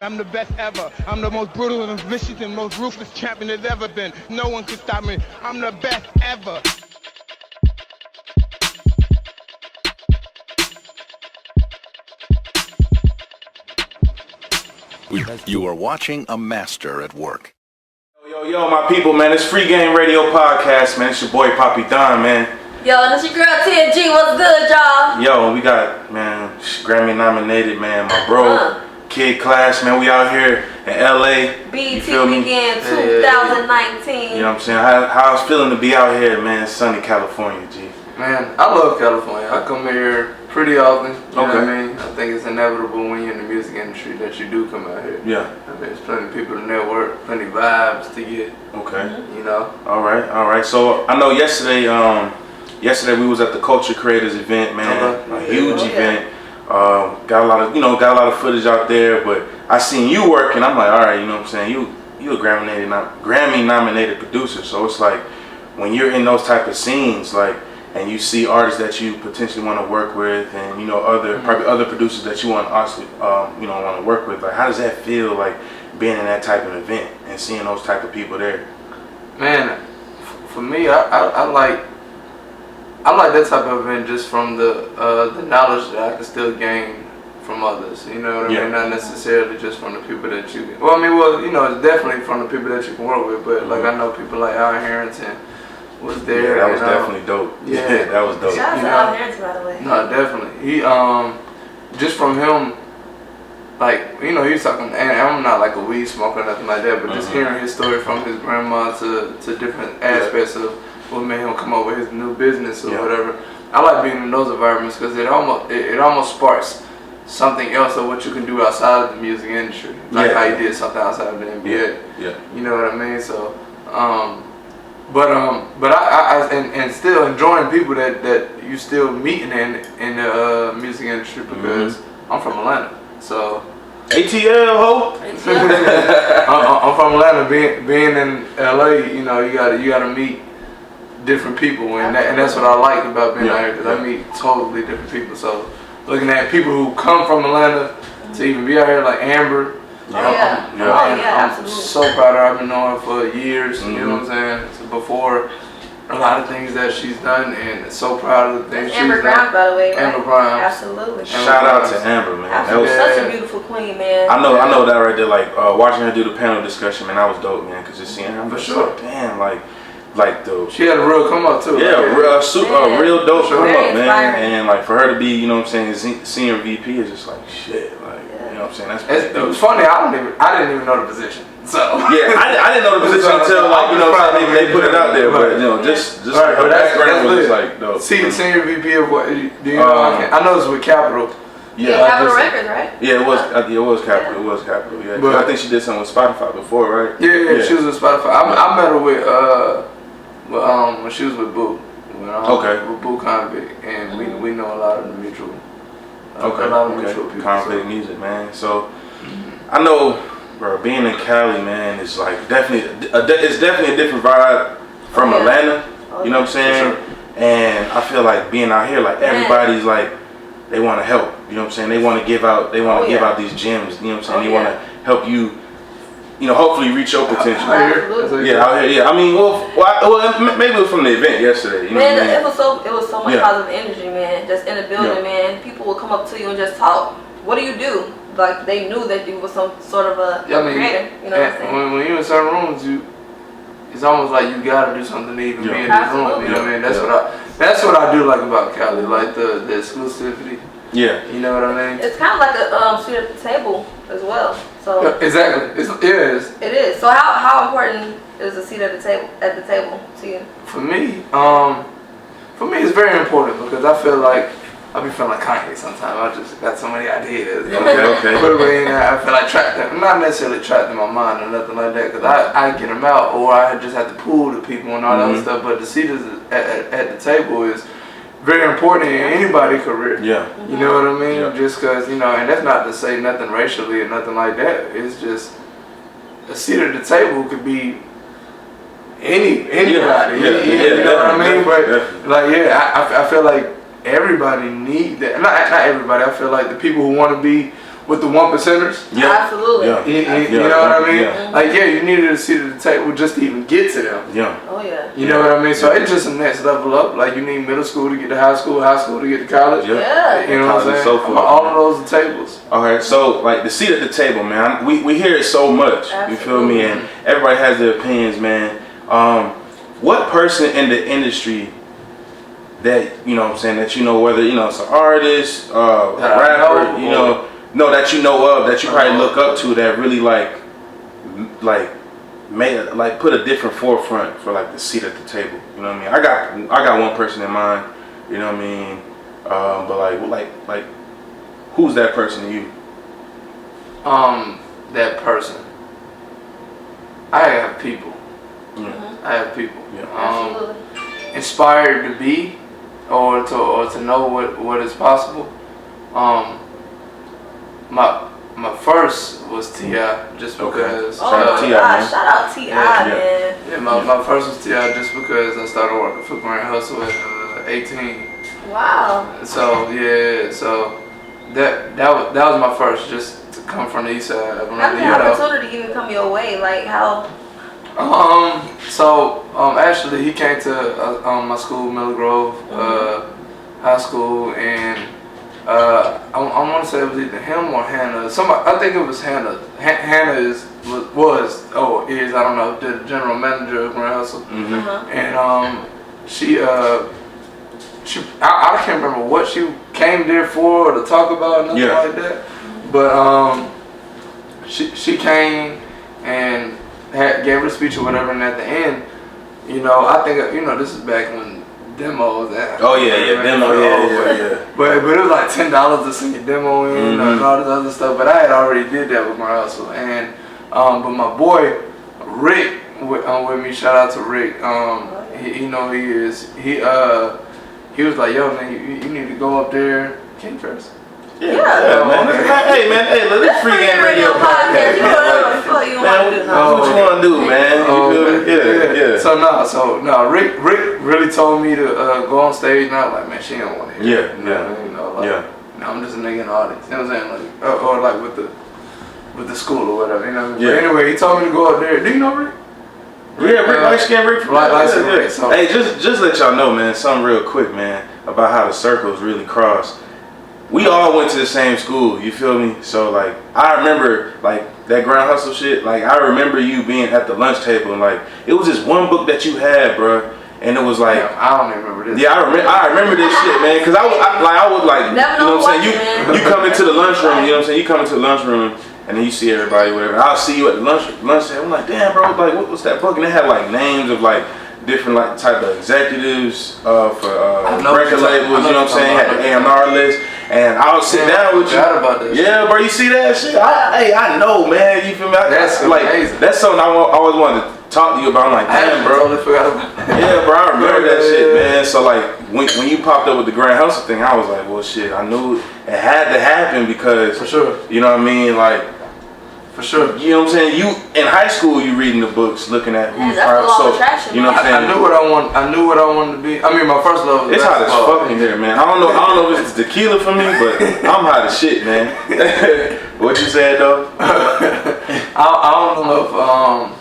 I'm the best ever. I'm the most brutal and vicious and most ruthless champion there's ever been. No one can stop me. I'm the best ever. You are watching a master at work. Yo, my people, man. It's Free Game Radio Podcast, man. It's your boy, Poppy Don, man. Yo, and it's your girl, T.I. What's good, y'all? Yo, we got, man, Grammy-nominated, man. My bro, Kid Class, man. We out here in L.A. BET Weekend 2019. You know what I'm saying? How it's feeling to be out here, man, sunny California, G. Man, I love California. I come here pretty often. You know what I mean? I think it's inevitable when you're in the music industry that you do come out here. Yeah. I mean, there's plenty of people to network, plenty of vibes to get. Okay. You know? All right. So I know yesterday we was at the Culture Creators event, man. A huge event. Got a lot of footage out there, but I seen you working. I'm like, all right, you know what I'm saying? You a Grammy-nominated producer, so it's like when you're in those type of scenes, like, and you see artists that you potentially want to work with, and you know probably other producers that you want to also want to work with. Like, how does that feel, like being in that type of event and seeing those type of people there? Man, for me, I like that type of event just from the knowledge that I can still gain from others. You know what I mean? Not necessarily just from the people that you can. It's definitely from the people that you can work with. But like, I know people like Al Harrington was there. Yeah, that was definitely dope. Yeah, that was dope. Shout out to Al Harrington, by the way. No, definitely. He just from him, like, he was talking, and I'm not like a weed smoker or nothing like that, but just hearing his story from his grandma to different aspects of what made him come up with his new business or whatever. I like being in those environments because it almost sparks something else of what you can do outside of the music industry, like how you did something outside of the NBA. Yeah. You know what I mean? So, but I still enjoying people that you still meeting in the music industry because I'm from Atlanta, so. ATL, ho. I'm from Atlanta. Being in LA, you gotta meet different people, and that's what I like about being out here, because I meet totally different people. So looking at people who come from Atlanta to even be out here, like Amber. I'm absolutely. so proud of her. I've been knowing her for years. You know what I'm saying? So before a lot of things that she's done, and so proud of the things she's done. Amber Brown, by the way, right? Amber Brown. Absolutely. Shout out to Amber, man. That was such a beautiful queen, man. I know that right there. Like watching her do the panel discussion, man, that was dope, man. Cause just seeing her, for sure. Like, damn, like the. She had a real come up too. Yeah, real dope come up, man. Inspiring. And like for her to be, you know what I'm saying, senior VP is just like shit. Like, you know what I'm saying? That's pretty dope. It was funny. I didn't even know the position. So yeah, I didn't know the position until they put it out there. But just right, her background was just like dope. See the senior VP of what? Do you know? I know it's with Capitol. Yeah, Capitol Records, right? Yeah, it was Capitol. It was Capitol. Yeah, but I think she did something with Spotify before, right? Yeah, she was with Spotify. I met her with when she was with Boo. With Boo Convict, and we know a lot of the mutual. A lot of mutual people. Convict music, man. So I know, bro, being in Cali, man, is like definitely a different vibe from Atlanta. You know what I'm saying? Sure. And I feel like being out here, like everybody's like, they want to help. You know what I'm saying? They want to give out. They want to give out these gems. You know what I'm saying? They want to help you. Hopefully reach your potential. Absolutely. Yeah, out here. Yeah, I mean, well, maybe it was from the event yesterday. You know man, what I mean? it was so much positive energy, man. Just in the building, man. People would come up to you and just talk. What do you do? Like, they knew that you was some sort of a creator. You know what I'm saying? When you're in certain rooms, it's almost like you gotta do something to even be in this room. You know what I mean? That's what I do like about Cali, like the exclusivity. Yeah. You know what I mean? It's kind of like a seat at the table as well. So exactly. It is. It is. So how important is a seat at the table to you? For me, it's very important because I feel like I be feeling like Kanye sometimes. I just got so many ideas. Okay. I feel like trapped them. Not necessarily trapped in my mind or nothing like that, because I get them out, or I just have to pull the people and all that other stuff. But the seat at the table is very important in anybody's career. Yeah. You know what I mean? Yeah. Just because, and that's not to say nothing racially or nothing like that. It's just a seat at the table could be anybody. You know what I mean? But I feel like everybody need that. Not everybody. I feel like the people who want to be with the 1%ers. Yeah, absolutely. Yeah. You know what I mean? Yeah. Like, yeah, you needed a seat at the table just to even get to them. Yeah. Oh yeah. You know what I mean? So it's just a next level up. Like, you need middle school to get to high school to get to college. Yeah. You know what I'm saying? So forth. All of those are tables. Okay, so like the seat at the table, man. We hear it so much. Absolutely. You feel me? And everybody has their opinions, man. What person in the industry that, you know what I'm saying, that you know, whether, you know, it's an artist, a rapper, you know, that you know of, that you probably look up to, that really like made, like put a different forefront for like the seat at the table. You know what I mean? I got one person in mind. You know what I mean? But like who's that person to you? That person. I have people. I have people. Absolutely. Inspired to be, or to know what is possible. My first was T.I. just because. Oh my gosh, shout out T.I, man. Yeah, my first was T.I. just because I started working for Grand Hustle at 18. Wow. So yeah, so that was my first, just to come from the east side. How did the opportunity even come your way? Like how? Actually, he came to my school, Miller Grove High School, and I want to say it was either him or Hannah. I think it was Hannah. Hannah is I don't know, the general manager of Grand Hustle, and I can't remember what she came there for or to talk about, nothing like that. But she came and gave her a speech or whatever, and at the end, you know, I think, you know, this is back when demos. Demo, yeah. But it was like $10 to send your demo in and all this other stuff. But I had already did that with Grand Hustle, and but my boy Rick with me. Shout out to Rick. He know he is. He was like, yo man, you need to go up there. King first. Yeah, man. Hey, let's free game radio podcast. You know what you want to do. What you want to do, man? Yeah. So Rick really told me to go on stage, and I was like, man, she don't want to hear it. No, I'm just a nigga in the audience. You know what I'm saying? Like, or like with the school or whatever. You know what I mean? But anyway, he told me to go up there. Do you know Rick? Yeah, Rick, light-skinned Rick. Rick. Hey, just let y'all know, man, something real quick, man, about how the circles really cross. We all went to the same school, you feel me? So like, I remember like that Grand Hustle shit. Like, I remember you being at the lunch table and like, it was just one book that you had, bro, and it was like, I don't even remember this. Yeah, I remember this shit, man, because I would like, you know what I'm saying? You come into the lunchroom, you know what I'm saying? You come into the lunchroom. And then you see everybody, whatever. I'll see you at the lunch. I'm like, damn, bro, like, what's that book? And they had like names of like different like type of executives for record labels. You know what I'm saying? Had the A&R list. And I would sit down with you. About this yeah, bro, you see that shit? I know, man. You feel me? That's like amazing. That's something I always wanted to talk to you about. I'm like, damn, bro. Totally forgot about that. Yeah, bro, I remember that shit, man. So like, when you popped up with the Grand Hustle thing, I was like, well, shit, I knew it had to happen because, for sure, you know what I mean, like. For sure. You know what I'm saying? You in high school, you reading the books, looking at who's attraction. You know what I'm saying? I knew what I wanted to be. I mean, my first love was it's hot as fuck in here, man. I don't know if it's tequila for me, but I'm hot as shit, man. What you said though? I don't know if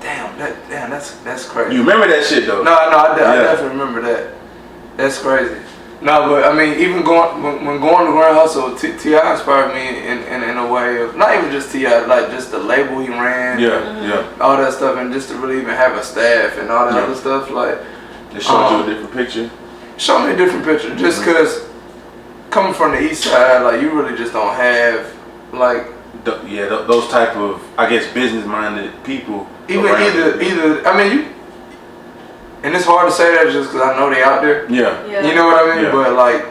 damn, that's crazy. You remember that shit though? No, I definitely remember that. That's crazy. No, but I mean, even going to Grand Hustle, T.I. inspired me in a way of not even just T.I., like just the label he ran, all that stuff, and just to really even have a staff and all that other stuff. Like, it showed you a different picture. Show me a different picture, just because coming from the east side, like you really just don't have like those type of, I guess, business minded people. Either I mean you. And it's hard to say that just because I know they out there. Yeah. You know what I mean? Yeah. But like,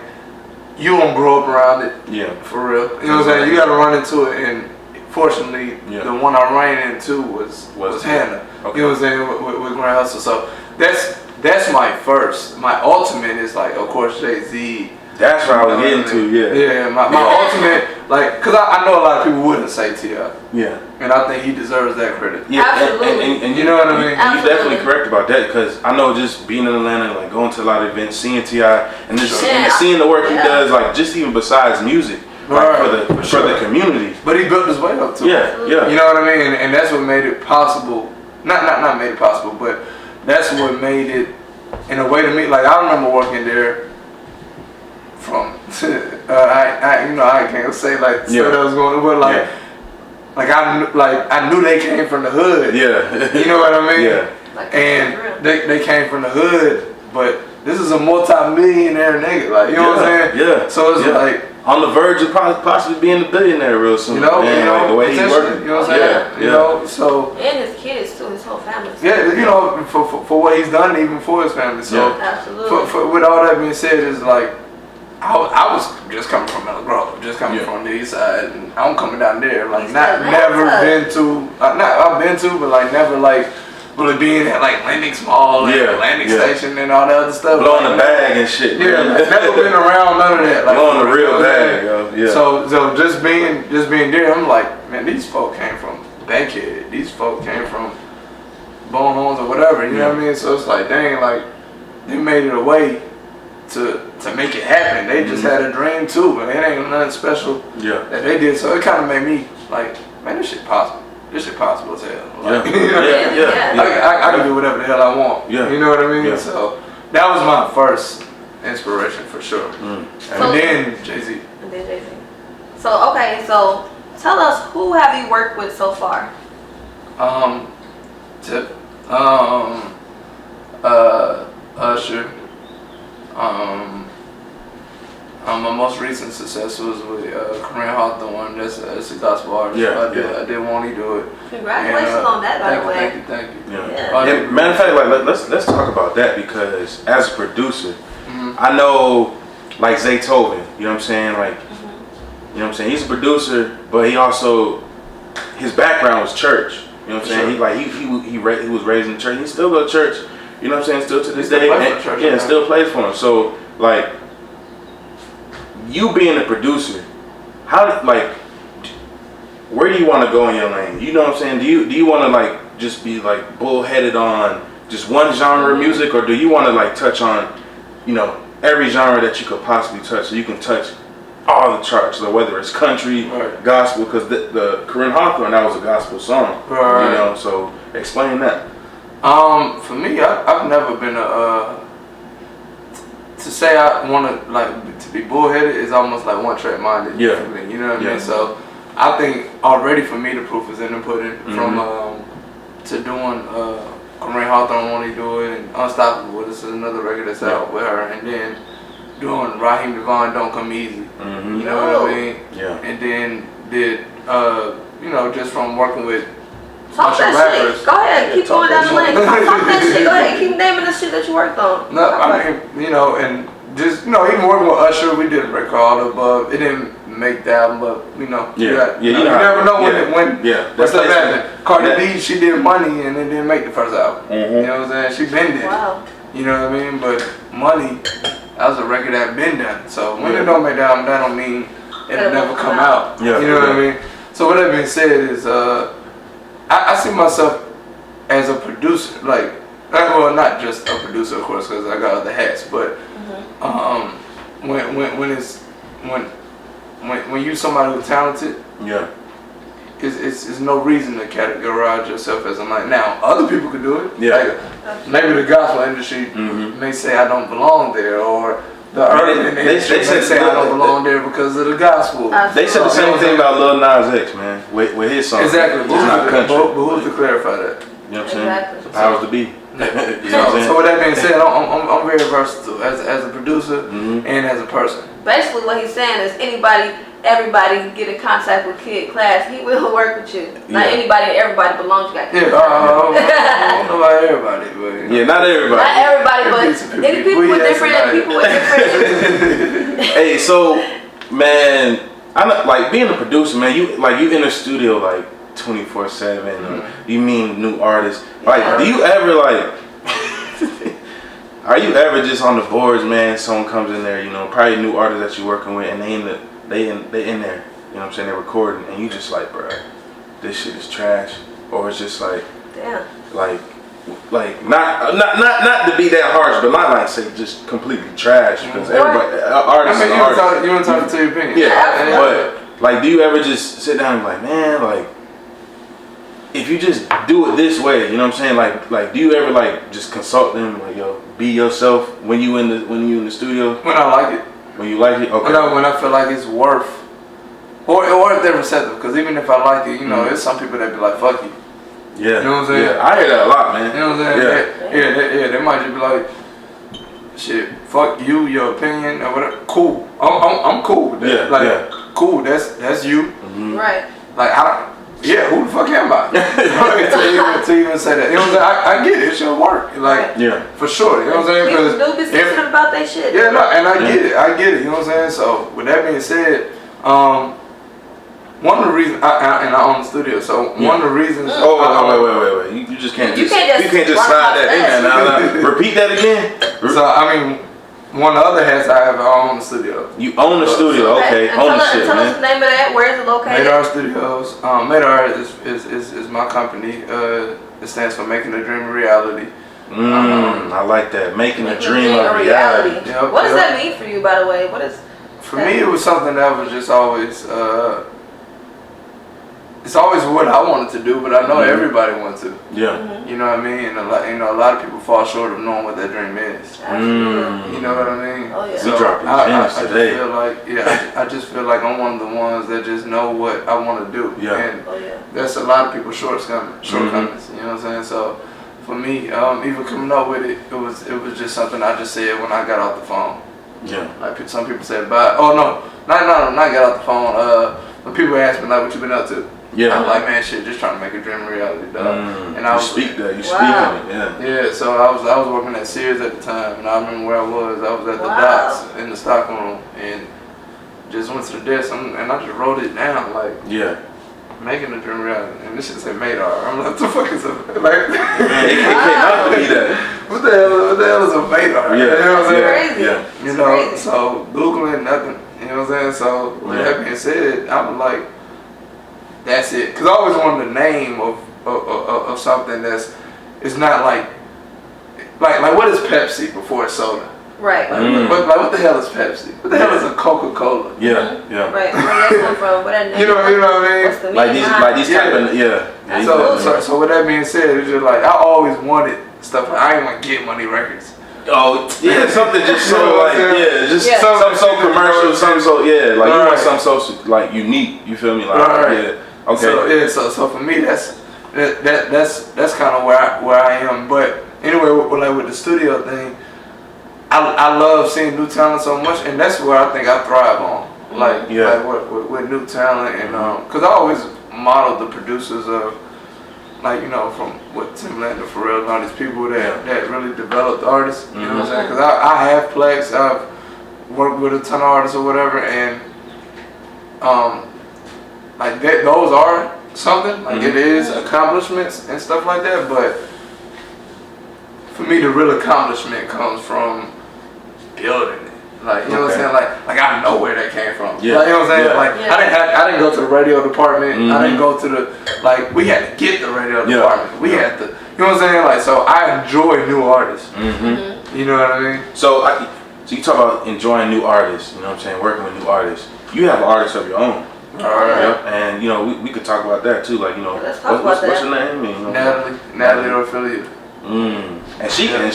you won't grow up around it. Yeah. For real. You know what I'm saying? You got to run into it. And fortunately, the one I ran into was Hannah. Okay. You know what I'm saying? With Grand Hustle. So that's my first. My ultimate is like, of course, Jay-Z. That's what I was getting to, Yeah, my ultimate, like, because I know a lot of people wouldn't say T.I. Yeah. And I think he deserves that credit. Yeah, absolutely. And you know what I mean? You're definitely correct about that, because I know just being in Atlanta, like going to a lot of events, seeing T.I. and just seeing the work he does, like just even besides music, like for the community. But he built his way up to it. Yeah. You know what I mean? And that's what made it possible. Not made it possible, but that's what made it in a way to me. Like I remember working there from I can't say like stuff that was going on, but like I knew they came from the hood. Yeah. You know what I mean? Yeah. And they came from the hood, but this is a multi-millionaire nigga, like, you know what I'm saying? Yeah. So it's like on the verge of possibly being a billionaire real soon. You know, like the way he's working. You know what I'm saying? You know, so and his kids too, his whole family. Yeah, you know, for what he's done, even for his family. So absolutely. With all that being said, is like I was just coming from Miller Grove, just coming from the east side, and I'm coming down there, like never been to, I've been to, but like never like really being at like Landing Mall and Landing Station and all that other stuff. Blowing like, the bag and shit. Yeah, never been around none of that. Like, blowing the real bag, yo. Yeah. So just being there, I'm like, man, these folk came from Bankhead. These folk came from Bone Homes or whatever. You know what I mean? So it's like, dang, like they made it a way to make it happen. They just had a dream too, but it ain't nothing special that they did. So it kind of made me like, man, this shit possible. This shit possible as hell. Like, I can do whatever the hell I want. Yeah. You know what I mean? Yeah. So that was my first inspiration for sure. And then Jay-Z. So okay, so tell us, who have you worked with so far? Tip. Usher. My most recent success was with Grand Hustle. That's a gospel artist. I did Want to Do It. Congratulations on that, by the way. Thank you. Yeah. Matter of fact, like let's talk about that, because as a producer, I know like Zaytoven, you know what I'm saying? Like, you know what I'm saying? He's a producer, but he also, his background was church. You know what I'm saying? He was raised in the church. He still go to church. You know what I'm saying? Still to this day, still plays for him. So like, you being a producer, where do you want to go in your lane? You know what I'm saying? Do you want to like just be like bullheaded on just one genre of music, or do you want to like touch on, you know, every genre that you could possibly touch, so you can touch all the charts, so whether it's country, gospel, because the Corinne Hawthorne, that was a gospel song, you know. So explain that. For me, I've never been to say I want to like to be bullheaded is almost like one track minded. For me, you know what I mean? So I think already for me the proof is in the pudding. From to doing Corinne Hawthorne, Want to Do It, and Unstoppable. This is another record that's out with her, and then doing Raheem Devon, Don't Come Easy. You know what I mean? Yeah. And then did you know, just from working with talk that shit. Go ahead, keep going down the lane. Talk that shit. Go ahead, keep naming the shit that you worked on. No, I mean, you know, and just, you know, even working with Usher, we did a record called Above. It didn't make the album, but you know, you never know when that stuff happened. Cardi B, she did Money, and it didn't make the first album. You know what I'm saying? She been did. You know what I mean? But Money, that was a record that been done. So when it don't make the album, that don't mean it'll never come out. You know what I mean? So with that being said, is I see myself as a producer, like, well, not just a producer, of course, because I got other hats, but when you're somebody who's talented, it's no reason to categorize yourself as a like. Now, other people could do it. Like, maybe the gospel industry may say I don't belong there, or the urban industry may say I don't belong there because of the gospel. They said the same thing about Lil Nas X, man, with his song. Exactly. It's not country. But who's to clarify that? You know what I'm saying? The powers to be. So with that being said, I'm very versatile as a producer and as a person. Basically, what he's saying is everybody can get in contact with Kid Class. He will work with you. Not anybody and everybody belongs. You got I don't know about everybody, but not everybody. Not everybody, but any people with different Hey, so man, I know, like being a producer, man. You in the studio like 24/7. You meet new artists. Like, do you ever like? Are you ever just on the boards, man? Someone comes in there, you know, probably new artists that you're working with, and they in there. You know what I'm saying? They're recording, and you just like, bro, this shit is trash, or it's just like, damn. Like, like not to be that harsh, but not like say just completely trash because everybody artists. I mean, you want to talk to your opinion. Yeah, but like, do you ever just sit down and be like, man, like, if you just do it this way, you know what I'm saying? Like, do you ever like just consult them, like, yo, be yourself when you in the studio? When I like it. When you like it, okay. When I feel like it's worth, or if they're receptive, because even if I like it, you know, there's some people that be like, fuck you. Yeah. You know what I'm saying? Yeah, I hear that a lot, man. You know what I'm saying? Yeah. They might just be like, shit, fuck you, your opinion, or whatever. Cool. I'm cool with that. Cool. That's you. Mm-hmm. Right. Like who the fuck am I? to even say that. You know what I'm saying? I get it. It should work. Like, for sure. You know what I'm saying? People do be sensitive about that shit. Yeah, no, and I get it. You know what I'm saying? So with that being said, one of the reasons I own the studio, so one of the reasons. Oh, wait! You just can't. You can't just slide that in. Now. Repeat that again. So I mean, one of the other hats I have, I own the studio. You own the studio, okay? Own the shit, man. Tell us the name of that. Where is it located? MADAR Studios. MADAR is my company. It stands for Making a Dream a Reality. I like that. Making a dream a reality. Yep, what does that mean for you, by the way? What is? For me, it was something that was just always. It's always what I wanted to do, but I know everybody wants to. Yeah. You know what I mean? And a lot of people fall short of knowing what that dream is. You know what I mean? Oh yeah. We dropping gems today. I just feel like I'm one of the ones that just know what I want to do. Yeah. And that's a lot of people's shortcomings. You know what I'm saying? So for me, even coming up with it, it was just something I just said when I got off the phone. Yeah. Like some people said, bye. Oh no, not get off the phone. When people ask me like, what you been up to? Yeah. I'm like, man, shit, just trying to make a dream a reality, dog. And I was speak that. You speak on it. Yeah. Yeah. So I was working at Sears at the time, and I remember where I was. I was at the docks in the stock room, and just went to the desk, and I just wrote it down, like, making a dream a reality. And this shit say MADAR. I'm like, what the fuck is it? Like, man, it cannot be that. What the hell is a MADAR? Yeah. You know what I'm saying? Crazy. Yeah. You know, so Googling nothing. You know what I'm saying? So with that being said, I was like, that's it. Cause I always wanted the name of something it's not like what is Pepsi before it's soda? Right. Like what the hell is Pepsi? What the hell is a Coca-Cola? Yeah. Right. Where that come from? What that name? You know what I mean? What's the meaning like these type of So with that being said, it's just like I always wanted stuff. I didn't want to Get Money Records. Oh yeah, something just so like something so commercial, something so like you want something so like unique. You feel me? Like okay. So for me that's kind of where I am. But anyway, with the studio thing, I love seeing new talent so much, and that's where I think I thrive on. Like with new talent, and because I always modeled the producers of. Like, you know, from what Timbaland and Pharrell and all these people that really developed artists, you know what I'm saying? Because I have Plex, I've worked with a ton of artists or whatever, and like those are something, like it is accomplishments and stuff like that, but for me the real accomplishment comes from building it. Like, you know what I'm saying? Like I know where that came from. Yeah. Like, you know what I'm saying? Like I didn't go to the radio department. I didn't go to the we had to get the radio department. We had to, you know what I'm saying? Like, so I enjoy new artists. You know what I mean? So you talk about enjoying new artists, you know what I'm saying, working with new artists. You have artists of your own. Alright. And you know, we could talk about that too, like, you know, what's your name? You know, Natalie Orphelia. And she got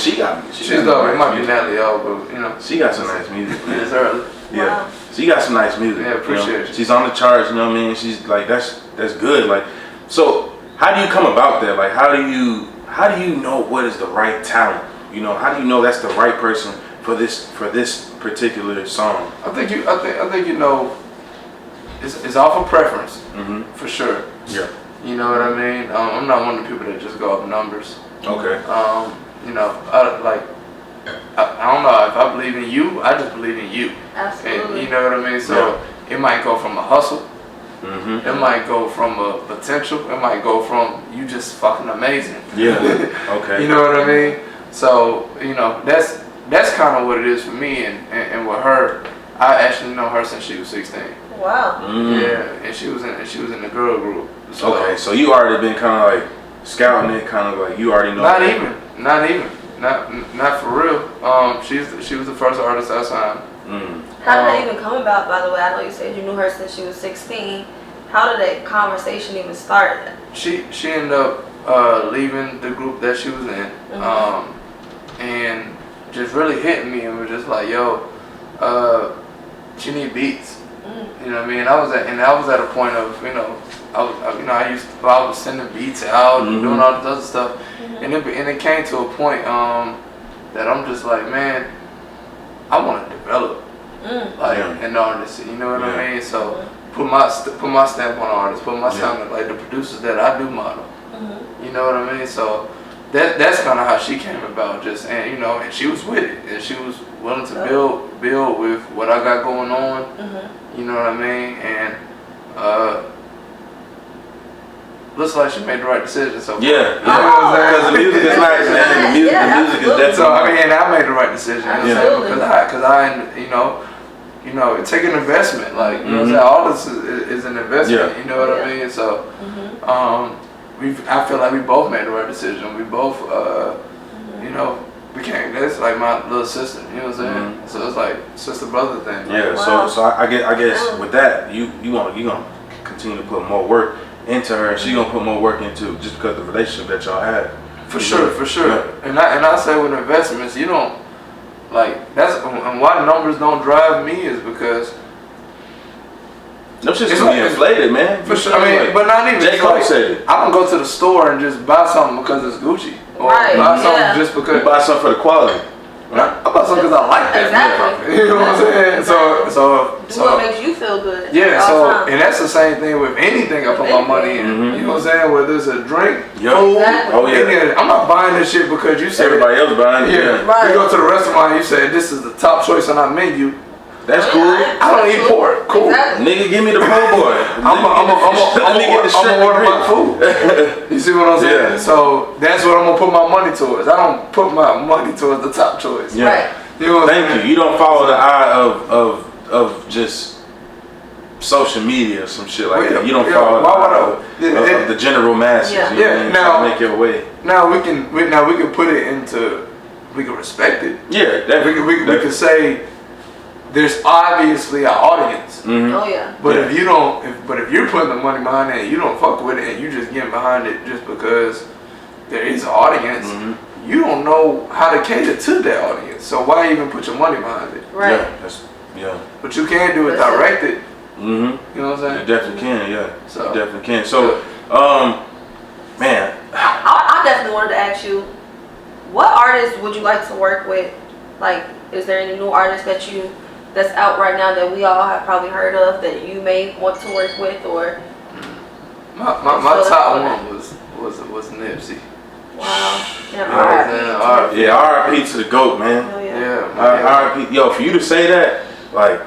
she's dope. It might be Natalie, but you know, she got some nice music. It's early. Yeah, she got some nice music. Yeah, appreciate it. She's on the charts. You know what I mean? She's like that's good. Like, so how do you come about that? Like, how do you know what is the right talent? You know, how do you know that's the right person for this particular song? I think you know, it's off of preference for sure. Yeah. You know what I mean? I'm not one of the people that just go off numbers. Okay. You know, I don't know, if I believe in you, I just believe in you. Absolutely. And you know what I mean? So it might go from a hustle. It might go from a potential. It might go from you just fucking amazing. Yeah. Okay. You know what I mean? So, you know, that's kind of what it is for me. And with her, I actually know her since she was 16. Wow. Yeah, and she was in the girl group. So, okay, so you already been kind of like scouting it, kind of like you already know? Not for real. She was the first artist I signed. How did that even come about, by the way? I know you said you knew her since she was 16. How did that conversation even start? She ended up leaving the group that she was in, and just really hitting me and was just like, yo, she need beats. You know what I mean? I was at a point of, I was sending beats out and doing all this other stuff, and it came to a point that I'm just like, man, I want to develop an artist. You know what I mean? So put my stamp on artists, put my stamp on like the producers that I do model. You know what I mean? So that's kind of how she came about. And she was with it, and she was willing to build with what I got going on. You know what I mean? And looks like she made the right decision. So because the music is nice, man. The music is definitely. So I made the right decision. Because I it take an investment. Like you know what I'm saying? All this is an investment. You know what I mean? So I feel like we both made the right decision. We both became, that's like my little sister, you know what I'm saying? So it's like sister brother thing. Yeah. Wow. So I guess with that, you gonna continue to put more work into her, and she gonna put more work into just because of the relationship that y'all had. For sure. Yeah. And I say with investments, you don't and why numbers don't drive me is because them shit's gonna be inflated, man. For sure. But not even. J. Cole said it. I don't go to the store and just buy something because it's Gucci. Or buy something just because. You buy something for the quality. I buy something because I like that. Exactly. You know what I'm saying? So what makes you feel good. Yeah. And that's the same thing with anything I put my money in. You know what I'm saying? Whether it's a drink, food. Oh yeah. I'm not buying this shit because you said everybody else buying it. Yeah. Right. You go to the restaurant, you say this is the top choice on our menu. That's cool. I don't eat pork. Cool. Exactly. Nigga, give me the po' boy. I'm gonna order my food. You see what I'm saying? Yeah. So that's what I'm gonna put my money towards. I don't put my money towards the top choice. Yeah. Right. You know what I'm Thank saying? you. You don't follow the eye of just social media or some shit like that. You don't follow the eye of the general masses. Yeah. You know what I mean? Now, Try to make your way. Now we can put it into, we can respect it. Yeah, definitely. We can say there's obviously an audience. Oh yeah. But if you don't, if you're putting the money behind it and you don't fuck with it and you just getting behind it just because there is an audience, you don't know how to cater to that audience. So why even put your money behind it? Right. Yeah. But you can do it directed. You know what I'm saying? You definitely can. Yeah. So you definitely can. So, man, I definitely wanted to ask you, what artists would you like to work with? Like, is there any new artists that's out right now that we all have probably heard of that you may want to work with, or? My top one was Nipsey. Wow. Yeah, R.I.P. to the GOAT, man. Oh, R.I.P. Yo, for you to say that, like,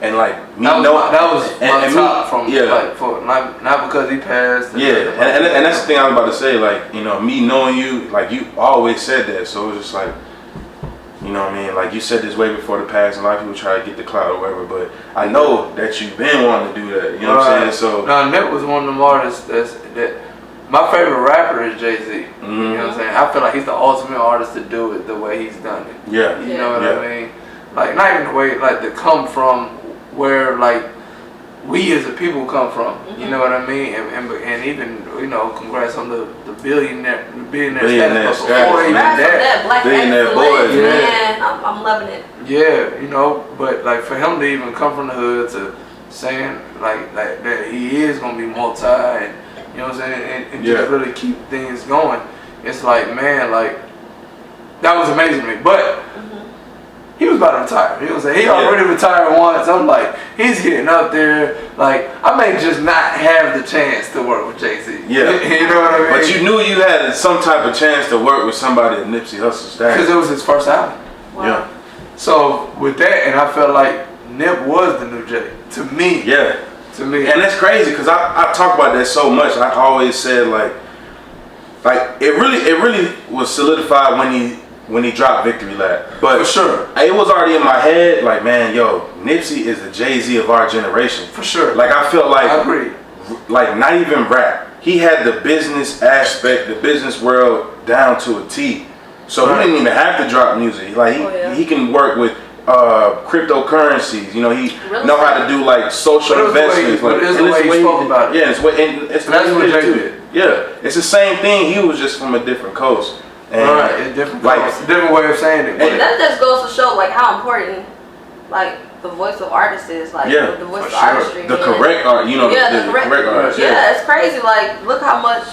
and like me that was my top from not because he passed. And that's the thing I was about to say. Like, me knowing you, like you always said that, so it was just like, you know what I mean? Like you said this way before the past, and a lot of people try to get the clout or whatever, but I know that you've been wanting to do that. You know what I'm saying? So Nip was one of them artists that my favorite rapper is Jay-Z. You know what I'm saying? I feel like he's the ultimate artist to do it the way he's done it. Yeah. You know what I mean? Like not even the way to come from where like we as a people come from. You know what I mean? And even congrats on the billionaire status. Before even that, Black billionaire boys, man, I'm loving it. Yeah, but like for him to even come from the hood to saying like that he is gonna be multi and you know what I'm saying and just really keep things going. It's like, man, like that was amazing to me. But he was about to retire. You know what I'm saying? He already retired once. I'm like, he's getting up there. Like, I may just not have the chance to work with Jay-Z. Yeah. You know what I mean? But you knew you had some type of chance to work with somebody at Nipsey Hussle status. Because it was his first album. Wow. Yeah. So, with that, and I felt like Nip was the new Jay. To me. Yeah. To me. And that's crazy because I talk about that so much. I always said like it really was solidified when he dropped Victory Lap. But for sure, it was already in my head, like, man, yo, Nipsey is the Jay-Z of our generation. For sure. Like, I feel like, I agree. Like, not even rap. he had the business aspect, the business world down to a T. So he didn't even have to drop music. Like he can work with cryptocurrencies. You know, he know how to do like social investments. But it's the way he spoke about it. Yeah, that's what Jay did. Yeah, it's the same thing. He was just from a different coast. And right, it's different. Like it's a different way of saying it. And that just goes to show like how important like the voice of artists is. Like the voice of artistry. The correct art. You know, the correct art. Yeah, it's crazy. Like look how much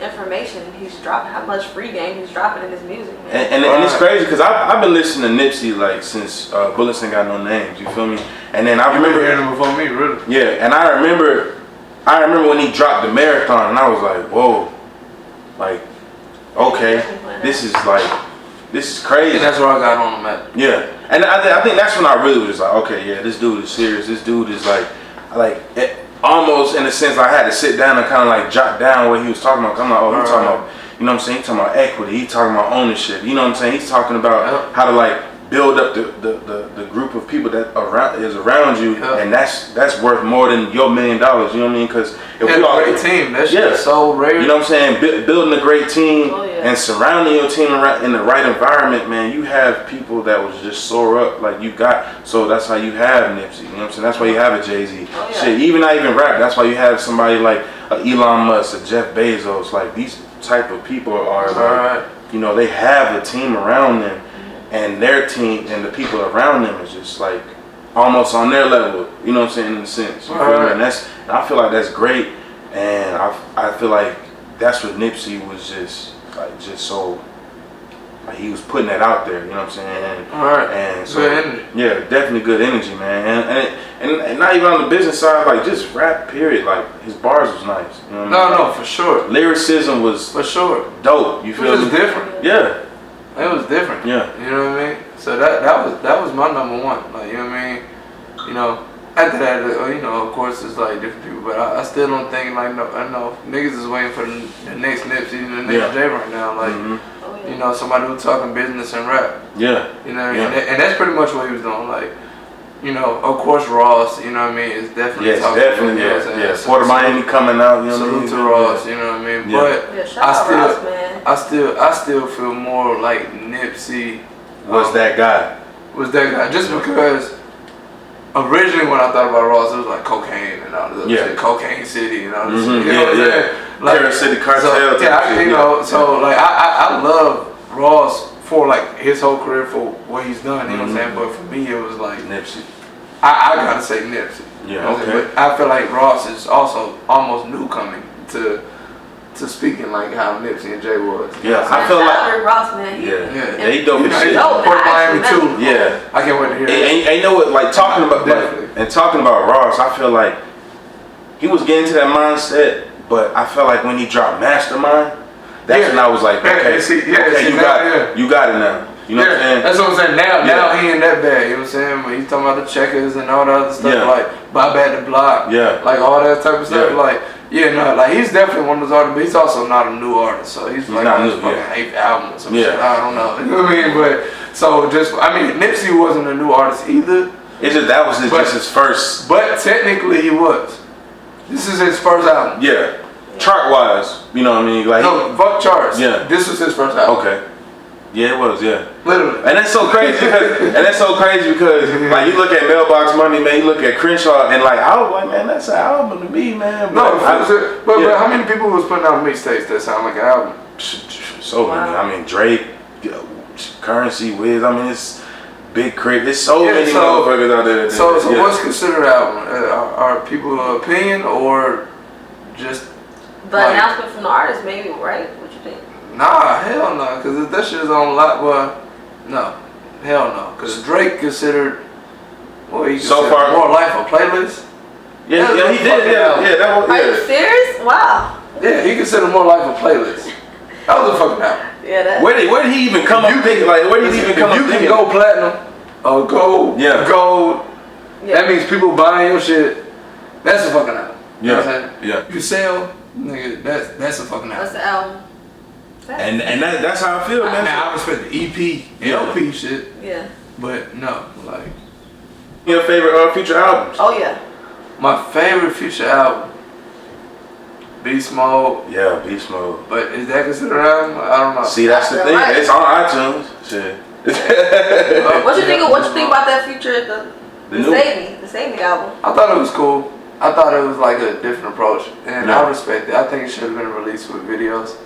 information he's dropping, how much free game he's dropping in his music. And it's crazy because I've been listening to Nipsey like since Bullets Ain't Got No Names. You feel me? And then I remember hearing him before me, really. Yeah, and I remember when he dropped the Marathon, and I was like, whoa, like, okay, this is crazy. And that's where I got on him at. Yeah, and I think that's when I really was like, okay, yeah, this dude is serious. This dude is like almost in a sense, I had to sit down and kind of like jot down what he was talking about. I'm like, oh, he's talking about, you know what I'm saying? He's talking about equity. He's talking about ownership. You know what I'm saying? He's talking about how to like build up the group of people that is around you, and that's worth more than your $1 million. You know what I mean? Because if we all great team, that shit is so rare. You know what I'm saying? Building a great team and surrounding your team in the right environment, man. You have people that will just soar up like you got. So that's how you have Nipsey. You know what I'm saying? That's why you have a Jay-Z. Shit, even not even rap. That's why you have somebody like Elon Musk, a Jeff Bezos. Like these type of people are like, you know, they have a team around them. And their team and the people around them is just like almost on their level, you know what I'm saying, in a sense. You feel me? And I feel like that's great, and I feel like that's what Nipsey was just so like he was putting that out there, you know what I'm saying? And so yeah, definitely good energy, man. And not even on the business side, like just rap period, like his bars was nice. You know what I mean? No, for sure. Lyricism was for sure dope. You feel me? It was different. Yeah. It was different. Yeah. You know what I mean? So that was my number one. Like, you know what I mean? You know, after that, you know, of course, it's like different people, but I still don't think like I know niggas is waiting for the next Nipsey, the next Jay right now. Like, you know, somebody who's talking business and rap. Yeah. You know what I mean? And that's pretty much what he was doing. Like, you know, of course, Ross. You know what I mean? Is definitely talking. Definitely. Yeah. Port of Miami coming out. You know what I mean? Salute to Ross. You know what I mean? But I still feel more like Nipsey was that guy. Just because originally when I thought about Ross, it was like cocaine and all this shit, Cocaine City and all this shit. You know what I'm saying? Like, Terror City Cartel. So, you know, so like I love Ross for like his whole career for what he's done. You know what I'm saying? But for me, it was like Nipsey. I gotta say Nipsey. Yeah. Okay. But I feel like Ross is also almost new coming to speaking like how Nipsey and Jay was. Yeah, I feel like Ross, man. They dope as shit. Port Miami too. Yeah, I can't wait to hear that. And you know what? Like talking about Ross, I feel like he was getting to that mindset, but I felt like when he dropped Mastermind, that's when I was like, okay, you got it now. You know what I'm saying? That's what I'm saying. Now he ain't that bad. You know what I'm saying? When he's talking about the checkers and all the other stuff, like Bob at the Block, like all that type of stuff, like. Yeah, no, like he's definitely one of those artists, but he's also not a new artist, so he's like on his fucking 8th album or some shit. I don't know. You know what I mean? But so Nipsey wasn't a new artist either. It's just that was just his first. But technically he was. This is his first album. Yeah. Chart wise, you know what I mean? Like fuck charts. Yeah. This was his first album. Okay. Yeah, it was, Literally. And that's so crazy because like you look at Mailbox Money, man, you look at Crenshaw, and like I was like, man, that's an album to me, man. But how many people was putting out mixtapes that sound like an album? So many. I mean, Drake, Currency, Wiz. I mean, it's Big Crit. There's so many motherfuckers out there. So what's considered an album? Are people opinion or just the announcement from the artist, maybe, right? What you think? Nah, hell no, because if that shit is on lot, well, no, hell no, because Drake considered, he considered More Life a playlist. Yeah, he did. Are you serious? Wow. Yeah, he considered More Life a playlist. That was a fucking album. Yeah, where did he even come up? Where did he even come up? You can go platinum or gold. That means people buying your shit. That's a fucking album. You know what I'm saying? Yeah. You sell, nigga. That's a fucking album. That's the album. And that's how I feel, man. Now I respect the EP, LP shit. Yeah. But no, like. Your favorite Future albums? Oh yeah. My favorite Future album. Beast Mode. Yeah, Beast Mode. But is that considered an album? I don't know. See, that's the thing. Right. It's on iTunes. Shit. What you think about that feature? The Save Me album. I thought it was cool. I thought it was like a different approach, and Yeah. I respect it. I think it should have been released with videos.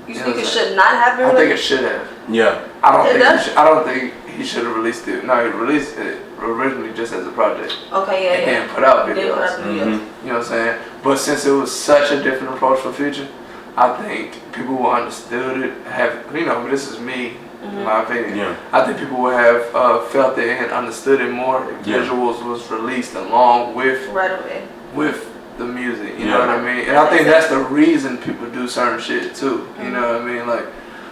You think it should not have been? I think it should have. Yeah. I don't think he should have released it. No, he released it originally just as a project. Okay, yeah, and then put out videos. You know what I'm saying? But since it was such a different approach for Future, I think people who understood it this is me, in my opinion. Yeah. I think people would have felt it and understood it more if visuals was released along with with the music. You know what I mean? And I think that's the reason people do certain shit too. You know what I mean? Like,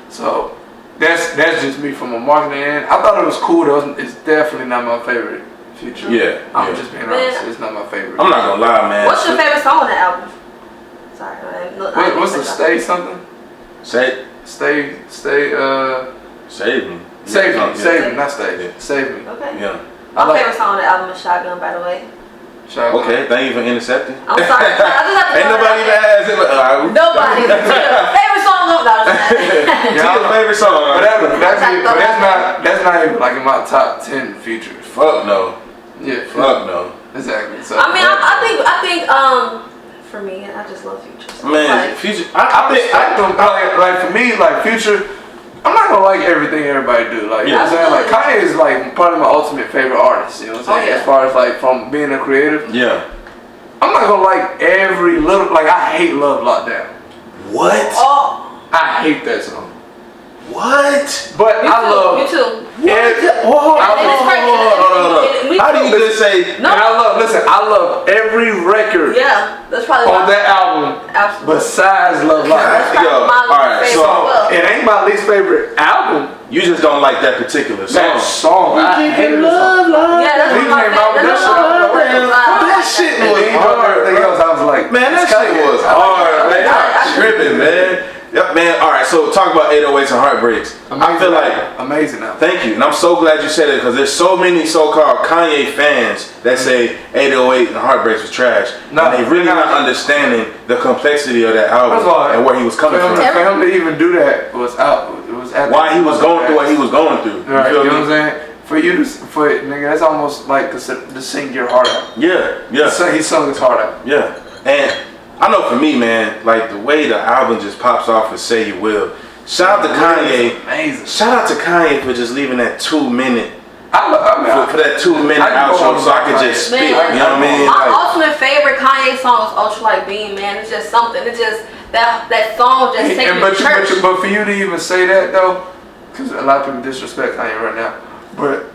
so that's just me from a marketing end. I thought it was cool though. It's definitely not my favorite Future. Yeah. I'm just being honest. It's not my favorite. I'm not gonna lie, man. What's your favorite song on the album? Sorry, what's the Stay something? Save Stay. Save Me. Save Me, Yeah. not Stay. Yeah. Save Me. Okay. Yeah. My favorite song on the album is Shotgun, by the way. Shotgun. Okay, thank you for intercepting. I'm sorry. I just have to Ain't nobody even asked it. Nobody. Favorite song of Your favorite song. But that's not even like in my top 10 Future. Fuck no. Yeah. Fuck no. Exactly. So, I mean, I think for me, I just love Future. So Man, Future. like for me, like Future, I'm not gonna like everything everybody do. Like, you know what I'm saying? Like, Kanye is like probably my ultimate favorite artist. You know what I'm saying? As far as like from being a creative. Yeah. I'm not gonna like every little. Like, I hate Love Lockdown. What? Oh. I hate that song. What? But I love. Me too. Hold on. How do you just say? No. And I love every record. Yeah, that's probably on that album. Absolutely. Besides Love Lockdown. Alright, so it ain't my least favorite album. You just don't like that particular song. That song. I hate the song. Yeah, that's He my came out with favorite. That shit was hard. Everything else, I was like, man, that shit was hard, man. Y'all tripping, man. Yep, man. All right, so talk about 808s and heartbreaks. I feel like amazing now. Thank you, and I'm so glad you said it because there's so many so-called Kanye fans that say 808 and heartbreaks was trash, and they really not understanding the complexity of that album and where he was coming from. For him to even do that was out. It was at why he was going through what he was going through. Right, you know what I'm saying? For you nigga, that's almost like to sing your heart out. Yeah, yeah. He sung his heart out. Yeah, and I know for me, man, like the way the album just pops off with Say You Will. Shout out to Kanye. Amazing. Shout out to Kanye for just leaving that 2 minute. For that 2 minute outro so I could just spit. You know what I mean? My ultimate favorite Kanye song is Ultra Like Beam, man. It's just something. It's just that song just takes me to church. But for you to even say that though, because a lot of people disrespect Kanye right now, but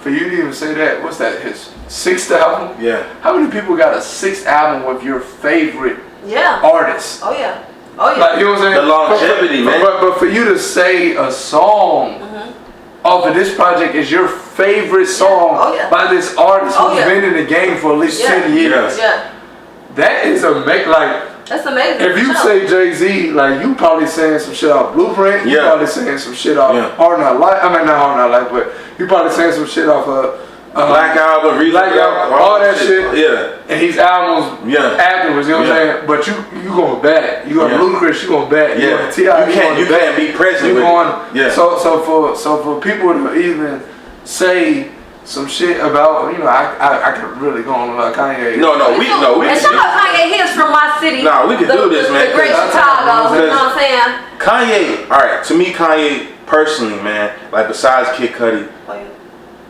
for you to even say that, what's that? His 6th album? Yeah. How many people got a 6th album with your favorite artist? Oh yeah. Oh yeah. Like, you know what I'm saying? The longevity, man. But for you to say a song off of this project is your favorite song by this artist who's been in the game for at least 10 years. Yeah. That is that's amazing. If you say Jay-Z, like, you probably saying some shit off Blueprint. You probably saying some shit off Hard Not Life. I mean, not Hard Not Life, but you probably saying some shit off Black Album, Black Album, all that shit. Yeah. And his albums afterwards, you know what I'm saying? But you going back. You going Ludacris, you going back. You going T.I. You can't be present. You going. So for people to even say some shit about, you know, I could really go on about Kanye. No. And shout out Kanye, he is from my city. Nah, we can do this, man. The great Chicago, you know what I'm saying? Kanye, alright, to me, Kanye personally, man, like besides Kid Cudi,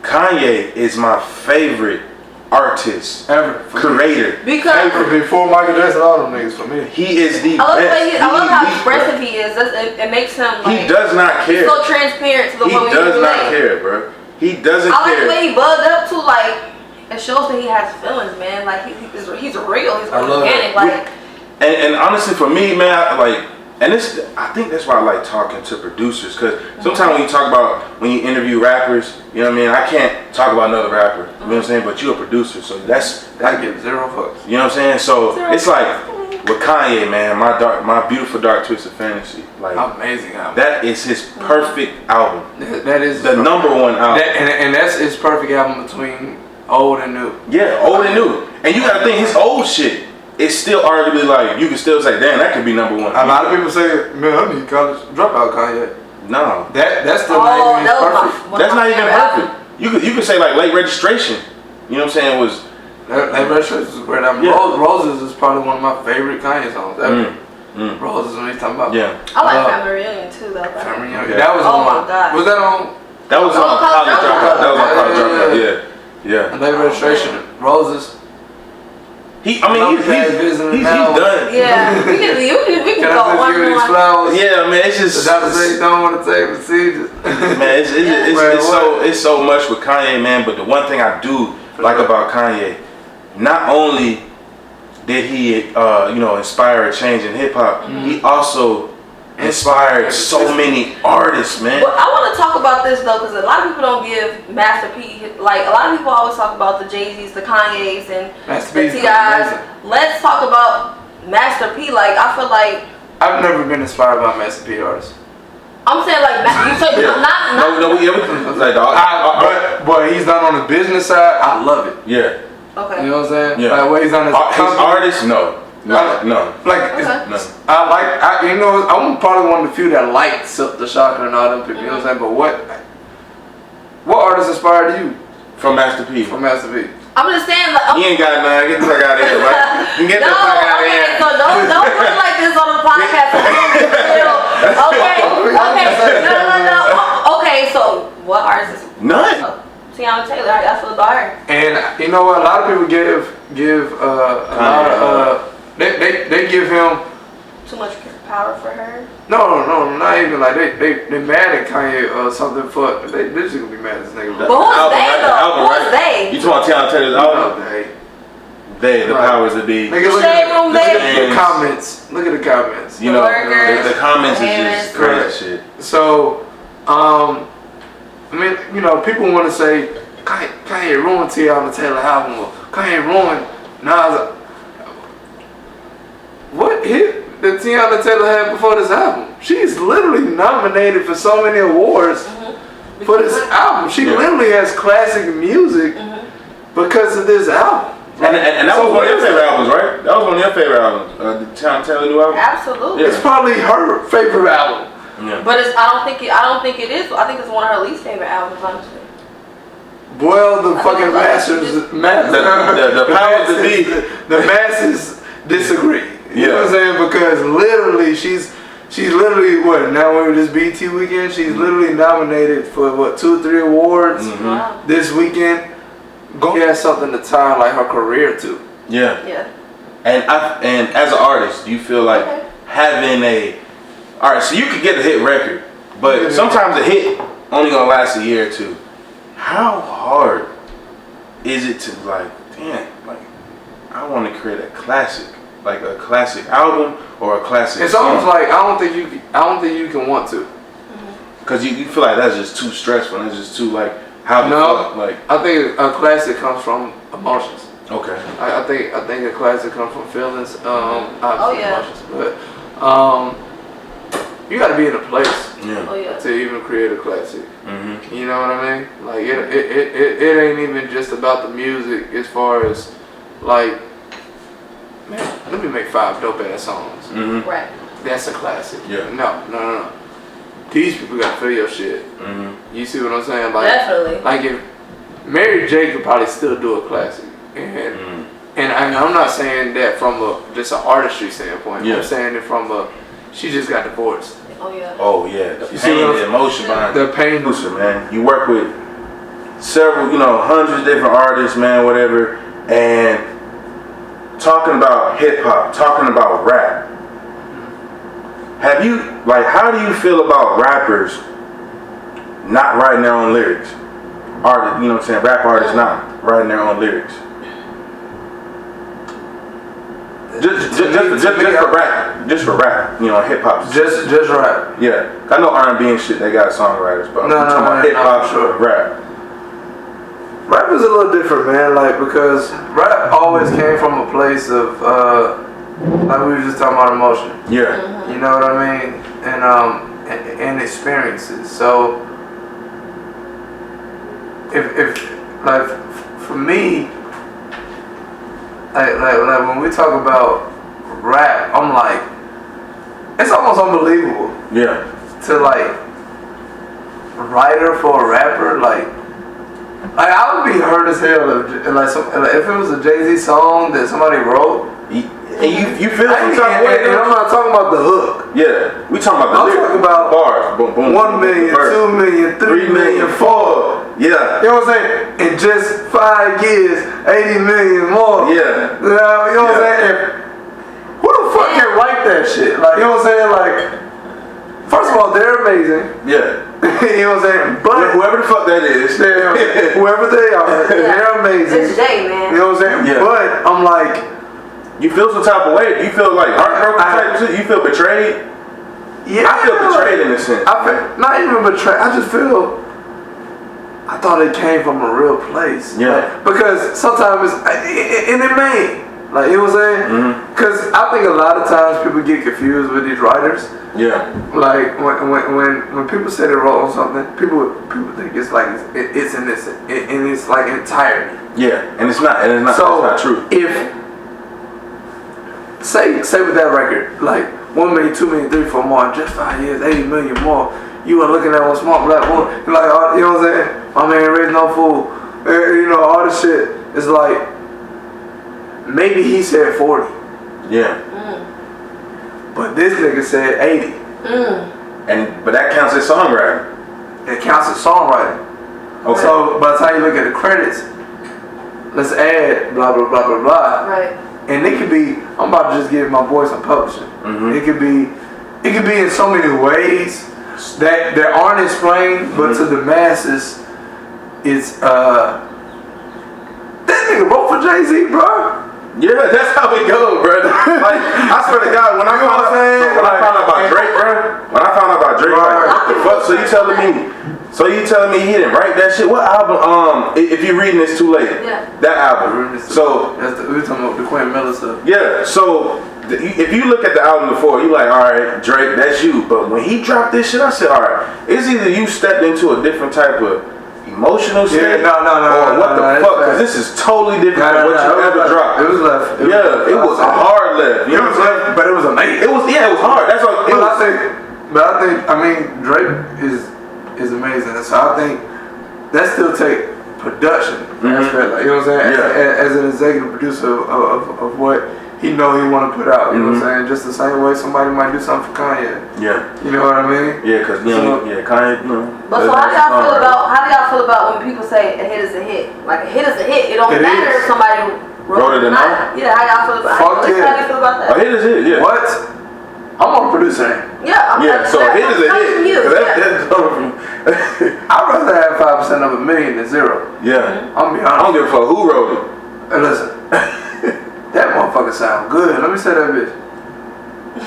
Kanye is my favorite artist ever, creator. Because before Michael Jackson, all them niggas for me. He is the best. I love how expressive he is. It makes him. Like, he does not care. He's so transparent to the point. He does not care, bro. He doesn't care. I like the way he bugged up too. Like, it shows that he has feelings, man. Like he's real. He's organic. Like, and honestly, for me, man, I think that's why I like talking to producers, because sometimes when you talk about, when you interview rappers, you know what I mean, I can't talk about another rapper, you know what I'm saying, but you're a producer, so I give 0 fucks. You know what I'm saying? So it's like with Kanye, man, my beautiful dark twisted fantasy, like amazing album. That is his perfect album. That is the number one album, and that's his perfect album between old and new. Yeah, old and new, and you gotta think his old shit it's still arguably like you can still say, damn, that could be number one. A lot of people say, man, I need college dropout Kanye. No, That's still not even perfect. That's not even perfect. You could say like Late Registration. You know what I'm saying? Was Late Registration is great. I mean, Roses is probably one of my favorite Kanye songs ever. Roses, when he's talking about. Yeah. I like Family Reunion too, though. Family Reunion. Yeah. That was Oh on. my God. Was that on? That was on College Dropout. That was on College Dropout. Yeah. Late Registration. Roses. He's done. Yeah, we can go one. Yeah, man, it's just. The doctor say don't want to take procedures. Man, it's so much with Kanye, man. But the one thing I do like about Kanye, not only did he, inspire a change in hip hop, he also inspired so many artists, man. But I want to talk about this though, because a lot of people don't give Master P. Like a lot of people always talk about the Jay-Z's, the Kanye's, and the T.I. Let's talk about Master P. Like I feel like I've never been inspired by Master P artists. I'm saying like you say not. But he's done on the business side. I love it. Yeah. Okay. You know what I'm saying? Yeah. Like what he's done as his artists, no. Like I'm probably one of the few that liked Silk the Shocker and all them people. You know what I'm saying? But what artist inspired you from Master P? From Master P. I'm just saying like you ain't got none. Get the fuck out of here, right? Get the fuck out of here. So don't put it like this on the podcast. No. Okay, so what artist is none? T.I. Taylor, I feel about her. And you know what? A lot of people give a lot of they give him too much power for her. No, not even like they mad at Kanye or something for they just gonna be mad at this nigga. But who's they though? Who's they? You talking about T.I. Taylor's album? They, the powers that be. Nigga, look at the comments. Look at the comments. You know, the comments is just crazy shit. So, I mean, you know, people want to say Kanye ruined T.I. Taylor album, or Kanye ruined Nas. What hit did T.I. Taylor have before this album? She's literally nominated for so many awards for this album. She literally has classic music because of this album. And that was one of your favorite albums, right? That was one of your favorite albums. The T.I. Taylor new album. Absolutely. Yeah. It's probably her favorite album. Yeah. But I don't think it is. I think it's one of her least favorite albums, honestly. Well, the fucking the powers that be, the masses disagree. You know what I'm saying? Because literally, she's literally what now with this BT weekend, she's literally nominated for what 2 or 3 awards this weekend. She has something to tie like her career to. Yeah. And as an artist, do you feel like having alright, so you could get a hit record, but sometimes a hit only gonna last a year or two. How hard is it to I want to create a classic, like a classic album or a classic It's song? almost like I don't think you can want to. Cause you feel like that's just too stressful. That's just too like how I think a classic comes from emotions. Okay. I think a classic comes from feelings. Emotions, but you got to be in a place to even create a classic. You know what I mean? Like it ain't even just about the music as far as like, man, let me make 5 dope ass songs. Right. That's a classic. Yeah. No. These people got to feel your shit. You see what I'm saying? Like, definitely. Like if Mary J could probably still do a classic, and I'm not saying that from just an artistry standpoint. I'm saying it from she just got divorced. Oh yeah. The pain, the emotion behind the pain. Listen, man, you work with several, hundreds of different artists, man, whatever, and talking about hip hop, talking about rap. How do you feel about rappers not writing their own lyrics? Artists, you know what I'm saying? Rap artists not writing their own lyrics. Just for rap, hip hop. Just rap. Yeah, I know R&B and shit. They got songwriters, but I'm talking about hip hop, rap. Rap is a little different, man. Like because rap always came from a place of like we were just talking about emotion. Yeah. You know what I mean? And experiences. So if like for me, like when we talk about rap, I'm like, it's almost unbelievable. Yeah. To like writer for a rapper, like I would be hurt as hell if it was a Jay-Z song that somebody wrote. And you feel some type of way. And I'm not talking about the hook. Yeah, we talking about the lyrics. I'm talking about bars. Boom, boom, 1 million, 2 million, 3 million, 4. Yeah. You know what I'm saying? In just 5 years, 80 million more. Yeah. You know what I'm saying? Who the fuck can write that shit? Like, you know what I'm saying? Like, first of all, they're amazing. Yeah. You know what I'm saying? But whoever the fuck that is, whoever they are, they're amazing. It's Jay, man. You know what I'm saying? Yeah. But I'm like, you feel some type of way. You feel like heartbroken type shit. You feel betrayed. Yeah, I feel betrayed in a sense. I feel, not even betrayed. I just feel. I thought it came from a real place. Yeah. Like, because sometimes and it may. Like, you know what I'm saying? Because I think a lot of times people get confused with these writers. Yeah. Like when people say they wrote on something, people think it's like it's in this in its like entirety. Yeah, and it's not. And it's not. So it's not true. If say with that record, like 1 million, 2 million, 3, 4 more, just 5 years, 80 million more. You were looking at one smart black boy, like, you know what I'm saying? My man raised no fool. You know, all this shit. It's like, maybe he said 40. Yeah. But this nigga said 80. But that counts as songwriting. It counts as songwriting. Okay. So by the time you look at the credits, let's add blah, blah, blah, blah, blah. Right. And it could be, I'm about to just give my boy some publishing. It could be in so many ways that aren't explained, but to the masses, it's that nigga wrote for Jay-Z, bro. Yeah, that's how it goes, bro. Like, I swear to God, when I found out about Drake, bro, like, what the fuck? So you telling me he didn't write that shit? What album? If you're reading this too late, that album. So we're talking about the Quinn Miller stuff. Yeah. So if you look at the album before, you like, all right, Drake, that's you. But when he dropped this shit, I said, all right, it's either you stepped into a different type of emotional state, or what the fuck? Because this is totally different than what you ever dropped. It was left. It was a hard left. It was left, but it was amazing. It was hard. That's what. I mean, Drake is amazing. So I think that still take production aspect. Like, you know what I'm saying? Yeah. As an executive producer of what he know he want to put out. You know what I'm saying? Just the same way somebody might do something for Kanye. Yeah. You know what I mean? Yeah, because Kanye. But so how do y'all feel about when people say a hit is a hit? Like, a hit is a hit. It don't matter if somebody wrote it or not. Yeah, how y'all feel about Fuck how do you feel about that? A hit is a hit. Yeah. What? I'm a producer. Yeah. So a hit is a hit. I'd rather have 5% of a million than 0. Yeah. I'm be honest. I don't give a fuck who wrote it. And listen, that motherfucker sound good. Let me say that bitch.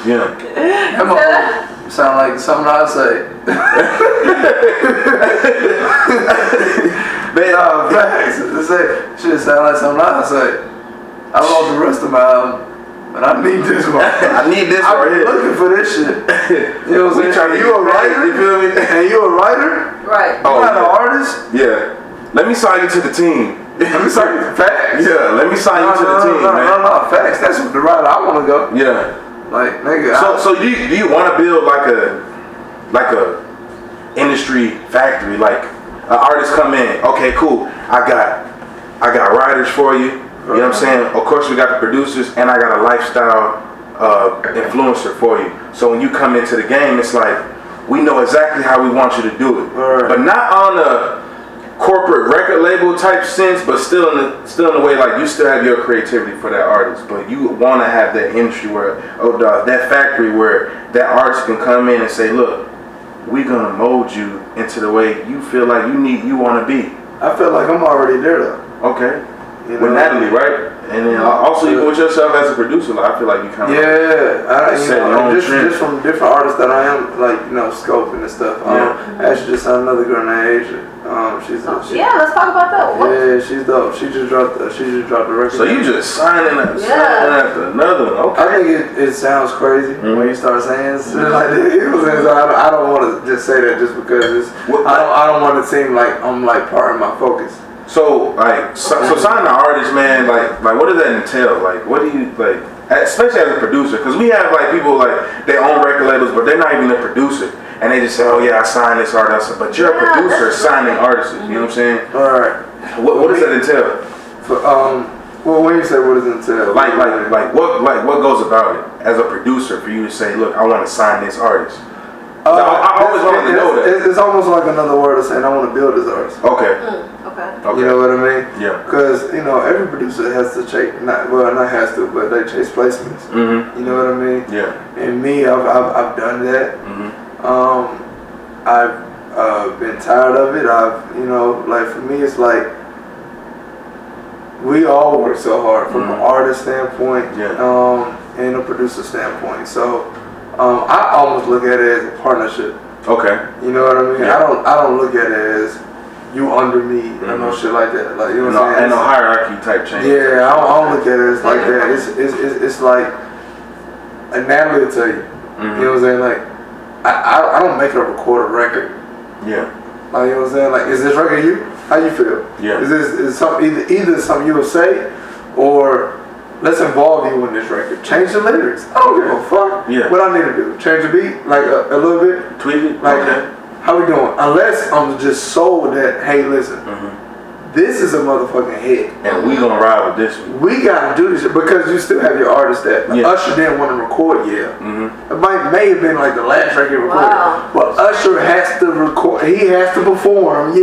Yeah. That motherfucker sound like something I say. Facts. Shit sound like something I say. I lost the rest of my album. But I need this one. I need this I'm right here. looking for this shit. You know what I'm saying? You a writer? You feel me? And you a writer? Right. You not an artist? Yeah. Let me sign you to the team. Let me sign you to facts. Yeah, let me sign you to the team, man. No, facts. That's the route I want to go. Yeah. Like, nigga. So do you want to build like a industry factory? Like, an artist come in, okay, cool. I got writers for you. You know what I'm saying? Of course, we got the producers, and I got a lifestyle influencer for you. So when you come into the game, it's like, we know exactly how we want you to do it, but not on a corporate record label type sense, but still in the way like you still have your creativity for that artist, but you want to have that industry where that factory where that artist can come in and say, look, we're gonna mold you into the way you feel like you want to be. I feel like I'm already there though. Okay. With Natalie, right? And then also even with yourself as a producer, like, I feel like you kind of just from different artists that I am like, scoping and stuff. I actually just signed another girl named Asia. Let's talk about that. Yeah, she's dope. She just dropped the record. So you just signing after another one. Okay. I think it sounds crazy when you start saying shit like that. You know what I'm saying? So I don't want to just say that just because I don't want to seem like I'm like part of my focus. So like, so signing an artist, man, like what does that entail? Like, what do you like, especially as a producer? Because we have like people like they own record labels, but they're not even a producer, and they just say, oh yeah, I signed this artist, but you're a producer signing artists. You know what I'm saying? All right. What does that entail? Well, when you say what does it entail? Like what goes about it as a producer for you to say, look, I want to sign this artist? I always wanted to know that. It's almost like another word of saying I want to build this artist. Okay. Okay. You know what I mean? Yeah. Because every producer has to chase, not has to, but they chase placements. Mm-hmm. You know what I mean? Yeah. And me, I've done that. Mm-hmm. I've been tired of it. Like for me, it's like we all work so hard from an artist standpoint, and a producer standpoint. So I almost look at it as a partnership. Okay. You know what I mean? Yeah. I don't look at it as you under me or no shit like that. Like, you know what I'm saying? And no hierarchy type change. Yeah, I don't look at it as like that. It's like Natalie will tell you. You know what I'm saying? Like I don't make her record a record. Yeah. Like, you know what I'm saying? Like, is this record you? How you feel? Yeah. Is something either something you will say, or let's involve you in this record. Change the lyrics. I don't give a fuck. Yeah. What I need to do? Change the beat, like a little bit. Tweak it. Like, okay. How we doing? Unless I'm just sold that, hey, listen, this is a motherfucking hit, and we gonna ride with this one. We gotta do this shit because you still have your artist that Usher didn't want to record. It may have been like the last record recorded, but Usher has to record. He has to perform.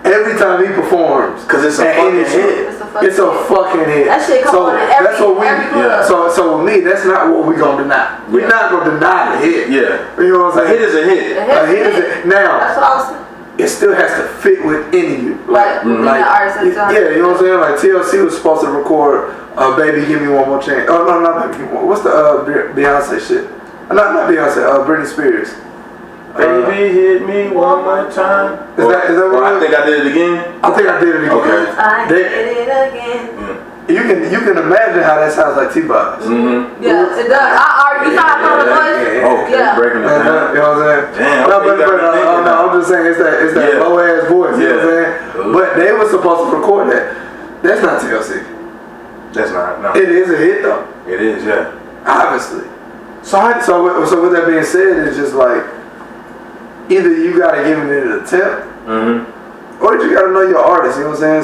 Every time he performs, because it's a fucking hit. It's a fucking hit. That shit come on in every club. So with me, that's not what we gonna deny. We're not gonna deny the hit. Yeah. You know what I'm saying? A hit is a hit. A hit is a hit. Now, that's what I was saying. It still has to fit within you. Right. Like, you know what I'm saying? Like TLC was supposed to record Baby Give Me One More Chance. Oh no, not Baby Give Me One. What's the Beyonce shit? Not Beyonce, Britney Spears. Baby, hit me one more time. Is that what I think I did it again? I think I did it again. Okay. I did it again. You can imagine how that sounds like T-Box. Yeah, it does. You saw how the voice? Oh, yeah. Breaking it down. You know what I'm saying? Damn. No, I'm just saying it's that low ass voice. You know what I'm saying? But they were supposed to record that. That's not TLC. That's not. No. It is a hit though. It is, yeah. Obviously. So with that being said, it's just like either you gotta give it an attempt, or you gotta know your artist. You know what I'm saying?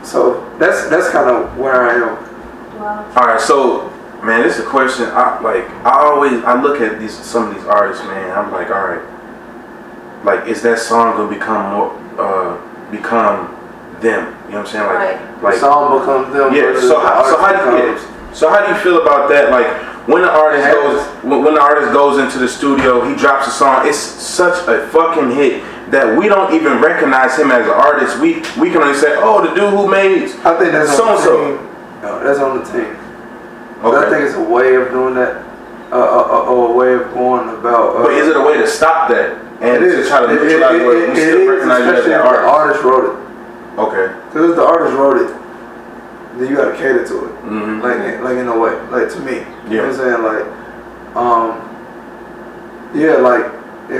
So that's kind of where I am. Wow. All right, so man, this is a question. I look at some of these artists, man. I'm like, all right, like is that song gonna become them? You know what I'm saying? Like the song becomes them. Yeah. So how do you feel about that? Like when the artist goes into the studio, he drops a song. It's such a fucking hit that we don't even recognize him as an artist. We can only say, oh, the dude who made. I think that's so on the team. No, that's on the team. Okay. I think it's a way of doing that, or a way of going about. But is it a way to stop that and to try to neutralize what we still recognize you as an artist? The artist wrote it. Okay. Because if the artist wrote it, then you gotta cater to it. Like in a way, like to me. You know what I'm saying?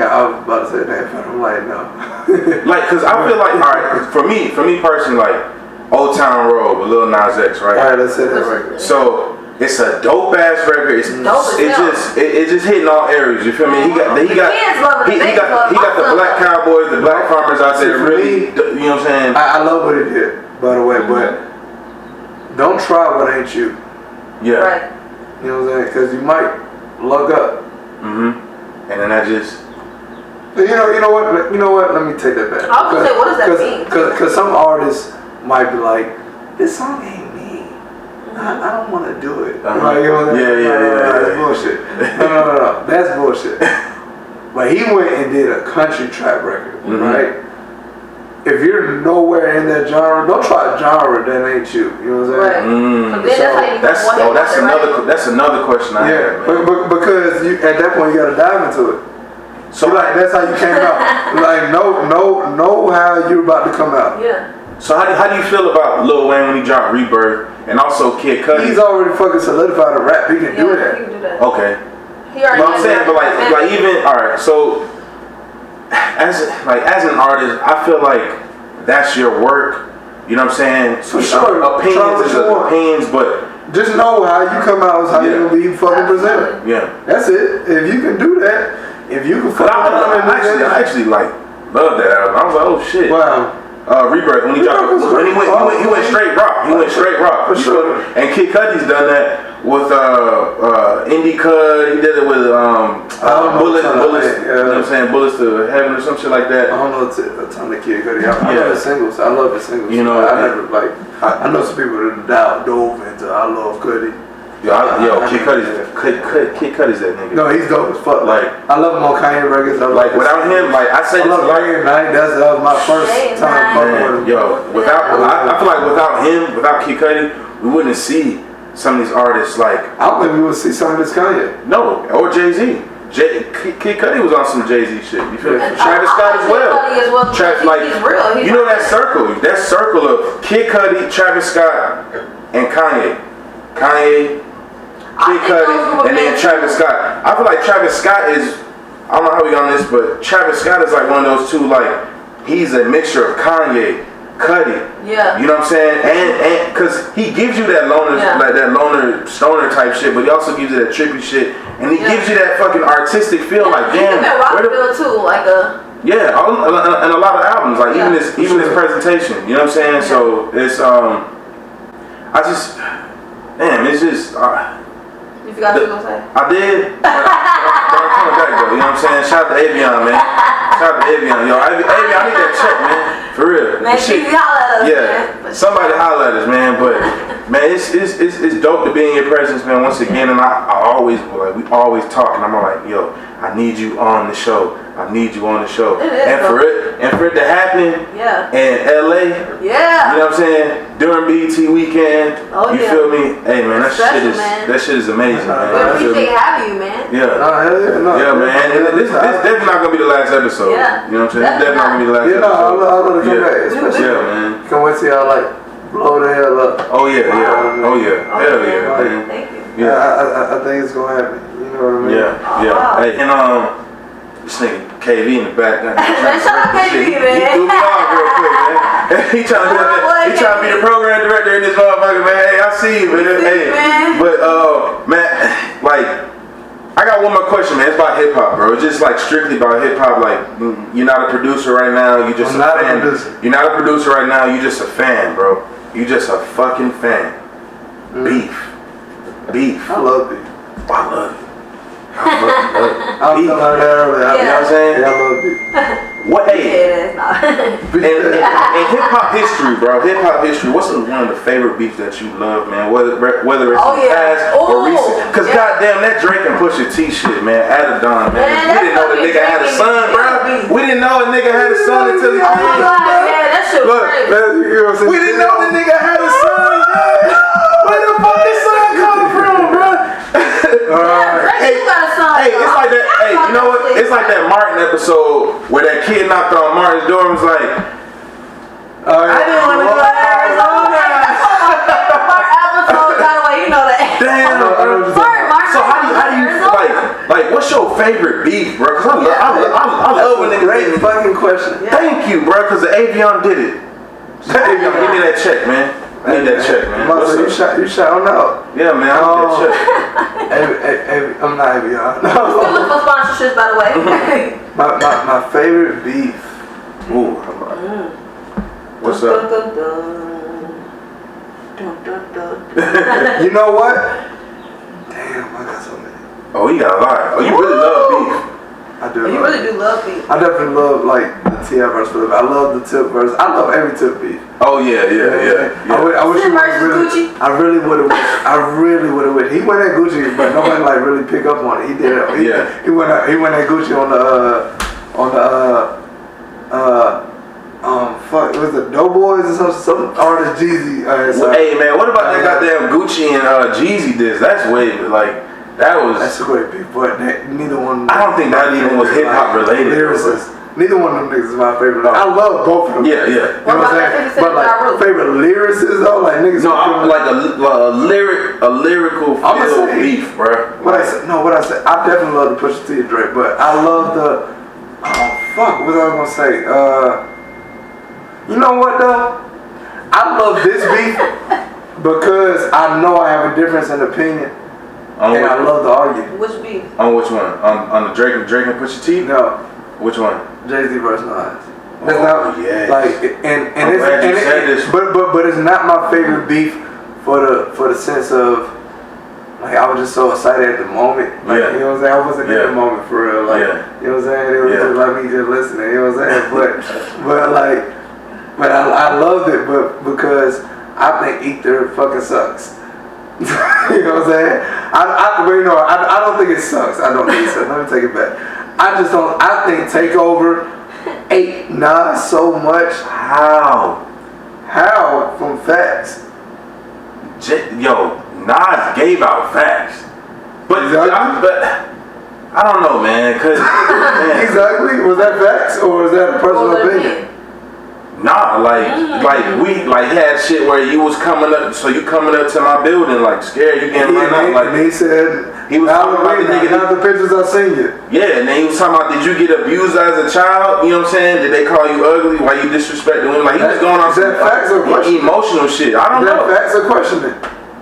I was about to say that, but I'm like, no. Like, cause I feel like, all right, for me personally, like Old Town Road with Lil Nas X, right? All right, let's say that record. So it's a dope ass record. It just hitting all areas. You feel me? He got the black cowboys, the black farmers out there. Really, you know what I'm saying? I love what he did, by the way, but don't try what ain't you. Yeah. Right. You know what I'm saying? Because you might lug up. And then I just. You know what? Let me take that back. I was gonna say, what does that mean? Because some artists might be like, this song ain't me. I don't want to do it. Like, you know what I'm saying? That's bullshit. No. That's bullshit. But he went and did a country trap record, right? If you're nowhere in that genre, don't try a genre that ain't you. You know what I'm saying? That's another question I have. But because at that point you gotta dive into it. So like that's how you came out. Like know how you're about to come out. Yeah. So how do you feel about Lil Wayne when he dropped Rebirth and also Kid Cudi? He's already fucking solidified a rap. He can do that. He can do that. Okay. But I'm saying, but like even all right. So as an artist, I feel like that's your work. You know what I'm saying? For sure. Opinions is opinions, but just know how you come out is how you're gonna be fucking presented. Yeah. That's it. If you can do that, if you can fucking I actually like love that album. I was like, oh shit. Wow. Rebirth when he dropped he went straight rock. He went straight rock. For sure. And Kid Cudi's done that with Indie Cud. He did it with bullets. You know what I'm saying? Bullets to Heaven or some shit like that. I don't know a ton of Kid Cudi. I love his singles. I love his singles. You know, I never like. I know some people that dove into I love Cudi. Kid Cudi's that nigga. No, he's dope as fuck. Like I love him on Kanye records. Like without him, like I say, I love Kanye Night. That was my first time fucking with him. Yo, I feel like without him, without Kid Cudi, we wouldn't see some of these artists like. I don't think we would see some of this Kanye. No, or Jay-Z. Kid Cudi was on some Jay-Z shit. You feel me? Travis Scott as well. He's real. You know that circle of Kid Cudi, Travis Scott, and Kanye. Kid Cudi, and then Travis Scott. I feel like Travis Scott is, I don't know how we got on this, but Travis Scott is like one of those two, like, he's a mixture of Kanye, Cudi. Yeah. You know what I'm saying? And because he gives you that loner, like that loner, stoner type shit, but he also gives you that trippy shit, and he gives you that fucking artistic feel, like, damn. Rockville too, like a. Yeah, and a lot of albums, like even this presentation, you know what I'm saying? So it's it's just. You forgot what you were gonna say? I did. But I'm coming back though. You know what I'm saying? Shout out to Avion, man. Shout out to Avion. Yo, Avion, I need that check, man. For real. Man, you holler at us, man. Somebody holler at us, man. But man, it's dope to be in your presence, man. Once again, and I always we always talk, and I'm like, yo, I need you on the show. I need you on the show. And for it to happen in LA, you know what I'm saying? During BET weekend, you feel me? Hey man, that shit is amazing, man. We appreciate having you, man. Yeah, man. And this definitely not gonna be the last episode. Yeah. You know what I'm saying? This definitely not gonna be the last episode. I love to come back. Yeah, man. Can't wait to see y'all like blow the hell up. Oh yeah. Hell yeah, man. Thank you. Yeah, I think it's gonna happen. You know what I mean? Yeah. Hey, and this nigga KV in the back. Man, shout out KV, man. He threw me off real quick, man. He trying to be the program director in this motherfucker, man. Hey, I see you, man. Hey, but man, like, I got one more question, man. It's about hip hop, bro. It's just like strictly about hip hop. Like, you're not a producer right now. You just a fan. You're not a producer right now. You just a fan, bro. You just a fucking fan. Beef. I love beef. I love it. I was telling her that earlier. You know what I'm saying? Yeah, I love beef. What? Hey. In hip hop history, bro. Hip hop history. What's one of the favorite beefs that you love, man? Whether it's past or recent. Cause goddamn, that Drake and Pusha T shit, man. At a dawn, man. We didn't know the nigga had a son, bro. We didn't know a nigga had a son until he came. That shit was crazy. We didn't know the nigga had a son. Where the fuck this son come from, bro? Hey, it's like that. Hey, you know what? It's like that Martin episode where that kid knocked on Martin's door and was like, I didn't want to go to Arizona. Episode, by the way, you know that. Damn. So how do you like? What's your favorite beef, bro? Cause I love when niggas. Great fucking question. Thank you, bro. Cause the Avion did it. Avion, give me that check, man. I need that check, man. You shouting out. Yeah, man, I need that check. I'm not even y'all. Still look for sponsorships, by the way. my favorite beef. Ooh, what's up? You know what? Damn, I got so many. Oh, you got a lot. Oh, you really love beef. I do. You really do love beef. I definitely love like the T.I verse. I love the Tip verse. I love every Tip beef. Oh yeah. I wish he really. I really would have wished. He went at Gucci, but nobody like really pick up on it. He did it. He went at Gucci on the fuck, it was the Doughboys or some artist Jeezy. Hey man, what about that goddamn Gucci and Jeezy diss? That's way like. That's a great beef, but neither one. I don't think that even was hip hop related. Neither one of them niggas is my favorite. I love both of them. Yeah. You know what I'm saying? But like favorite lyricists though, like niggas. No, I'm like a lyrical feel beef, bro. What I said. I definitely love the Pusha T and Drake, but I love the. Oh fuck, what was I gonna say? You know what though? I love this beef because I know I have a difference in opinion, and I love to argue. Which beef? On which one? On the Drake and Pusha T? No. Which one? Jay-Z versus Nas. That's not like and I'm glad you said this. But it's not my favorite beef for the sense of like I was just so excited at the moment. Like you know what I'm saying? I wasn't in the moment for real. Like you know what I'm saying? It was just like me just listening, you know what I'm saying? But I loved it because I think Ether fucking sucks. You know what I'm saying? I don't think it sucks. I don't think it sucks. Let me take it back. I just don't. I think Takeover ate Nas so much. How from facts? Nas gave out facts, but I don't know, man. Cause exactly, was that facts or was that a personal opinion? Nah, he had shit where you was coming up, so you coming up to my building like scared, you getting run up like. And he said, he was talking about the nigga. Not the pictures I seen you. Yeah, and then he was talking about, did you get abused as a child? You know what I'm saying? Did they call you ugly? Why you disrespecting him? Like he was going on some facts or questioning? Emotional shit. I don't know. Is that facts or questioning?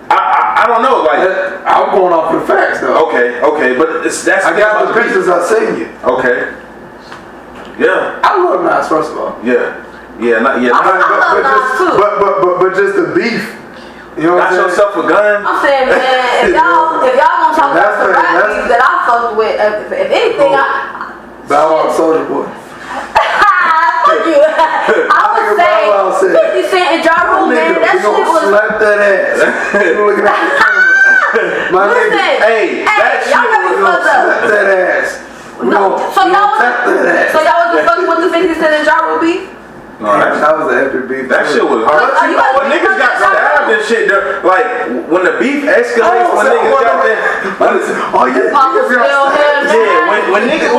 I don't know. Like I'm going off the facts though. Okay, but that's. I got the pictures I seen you. Okay. Yeah. I love Nas first of all. Yeah. I love Nas too. But just the beef. You know what I'm saying? Got yourself a gun. I'm saying, man, if y'all gonna talk about the rap beef that I fucked with, if anything, Bow Wow Soulja Boy. Fuck you. I would say 50 Cent and Ja Rule, man, that shit was. Slap that ass. Look at that. My nigga. Hey, that shit was gonna slap that ass. No, so y'all wasn't fucking with the 50 Cent and Ja Rule beef? No, that was an epic beef. That shit was hard. But niggas got stabbed and shit. Like when the beef escalates, when niggas got that. When niggas.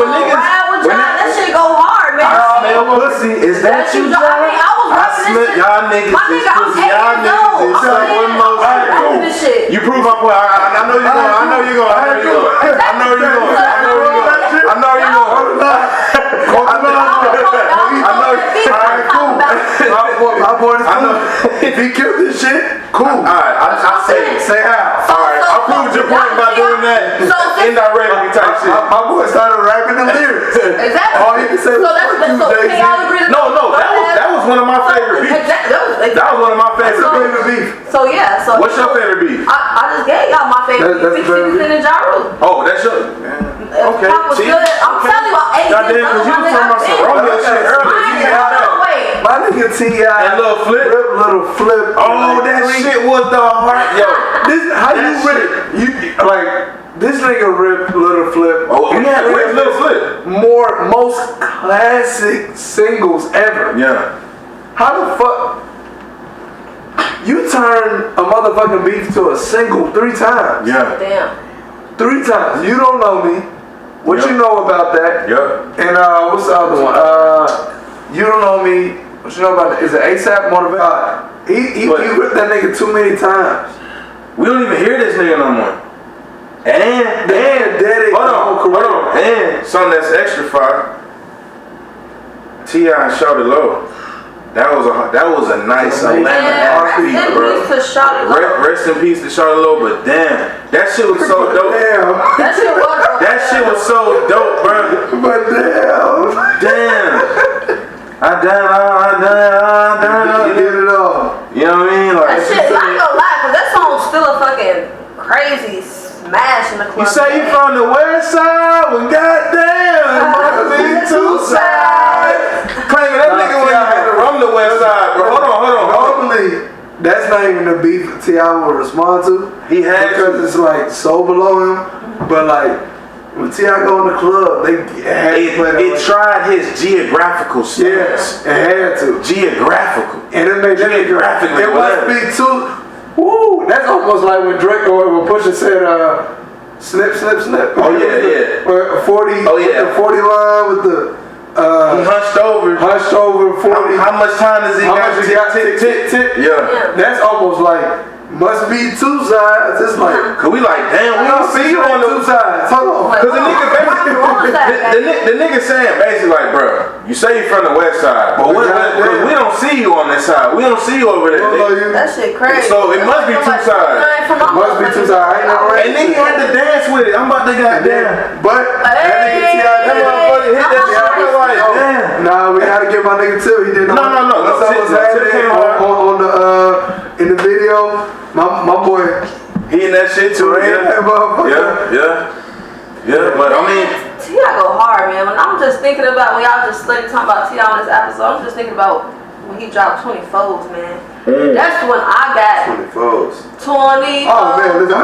That shit go hard, man. I smell pussy. Is that you, John? I smell y'all niggas. Y'all niggas is so emotional. You prove my point. I know you're going. My point is cool. If he killed this shit, cool. Alright, I say how. Alright, I proved your point by doing that. Indirectly type shit. My boy started rapping the lyrics. Exactly. All he can say was No, that was one of my favorite beefs. That was one of my favorite beefs. So yeah, what's your favorite beef? I just gave y'all my favorite beef. 50 Cent and Ja Rule. Oh, that's your. Okay. I'm telling you, goddamn, because you was talking about some Romeo shit earlier. My nigga T.I. and Little Flip. Oh, that shit was the heart. Yo, how you rip? This nigga ripped Little Flip. Oh, yeah, where's Little Flip? Most classic singles ever. Yeah. How the fuck? You turn a motherfucking beef to a single 3 times. Yeah. Damn. 3 times. You don't know me. What you know about that? Yep. And what's the other one? You don't know me. What you know about that? Is it ASAP Motivation? He ripped that nigga too many times. We don't even hear this nigga no more. And hold on. And something that's extra fire. T.I and Shawty Low. That was a nice Atlanta beat, bro. Rest in peace to Shawty Low, but damn, that shit was so dope. That shit was so dope, bro. But damn. I done. You did it all. You know what I mean? Like that shit, I ain't gonna lie, cause that song's still a fucking crazy smash in the club. You say you from the west side? Well, goddamn, it must be 2 sides. Claiming that nigga wasn't from the west side, bro. Hold on. Normally, that's not even the beef that T.I would respond to. He had because it's like so below him. But like when T.I go in the club, they had to play that. It tried his geographical stance. Yes, it had to. Geographical. And it made that geographical. It must be too. Woo! That's almost like when Drake or when Pusha said, "Snip, snip, snip." Oh yeah. Or 40. Oh yeah. The 40 line with the. He hunched over 40. How much time does he got? Tick. Yeah. That's almost like. Must be 2 sides. It's like, cause we like, damn, we don't see you on the 2 sides. Hold on. Cause the nigga basically, the nigga saying basically like, bro, you say you from the west side, but we don't see you on this side. We don't see you over there. That shit crazy. So it must be two sides. Must be two sides. And then he had to dance with it. I'm about to goddamn. But that nigga T.I. That motherfucker hit that shit. I was like, damn. Nah, we had to give my nigga too. He did No. What's happening on the in the video? My boy. He in that shit too. Yeah, but I mean, T.I. go hard, man. When I'm just thinking about, when y'all just talking about T.I. on this episode, I'm just thinking about when he dropped 20 Foes, man. That's when I got 20 Foes. 20 Oh man, listen,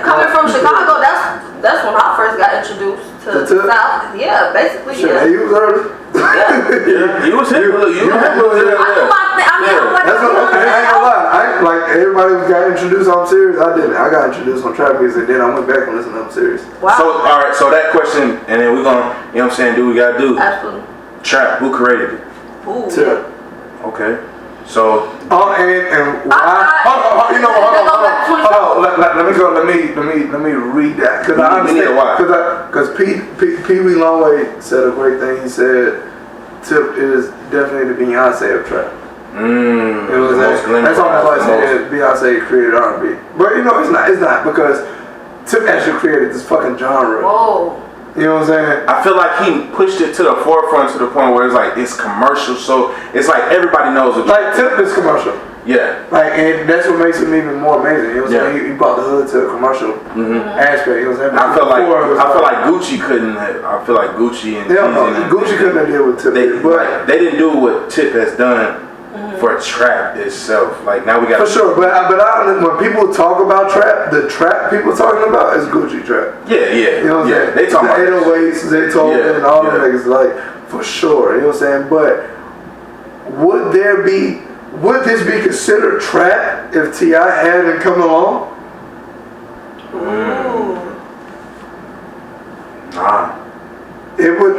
coming from Chicago, that's when I first got introduced to South. Yeah, basically. Shit, yeah. he was early. yeah, you was hip. I do my thing. I mean, I'm like, that's what I ain't gonna lie. I like everybody got introduced on Serious. I didn't. I got introduced on trap music, then I went back and listened to Serious. Wow. So all right, so that question, and then we're gonna, you know what I'm saying, do what we gotta do. Absolutely. Trap, who created it? Ooh. Tip. Okay. So and why? Hold on. Let me read that because I understand why. Because Pee Wee Longway said a great thing. He said Tip is definitely the Beyonce of trap. It was that's almost like saying Beyonce created R&B, but you know it's not because Tip actually created this fucking genre. Whoa. You know what I'm saying? I feel like he pushed it to the forefront to the point where it's like it's commercial, so it's like everybody knows it. Like Tip is commercial. Yeah. Like, and that's what makes him even more amazing. You know what I'm saying? He brought the hood to a commercial aspect. You know what I'm saying? I feel like Gucci couldn't have, I feel like Gucci and Gucci couldn't have dealt with Tip. They didn't do what Tip has done for trap itself. Like now we got for sure. But when people talk about trap, the trap people talking about is Gucci trap. Yeah. You know what I'm saying? They talking the 808s, they told and all them niggas like for sure. You know what I'm saying? But would this be considered trap if T.I. hadn't come along? Nah. It would.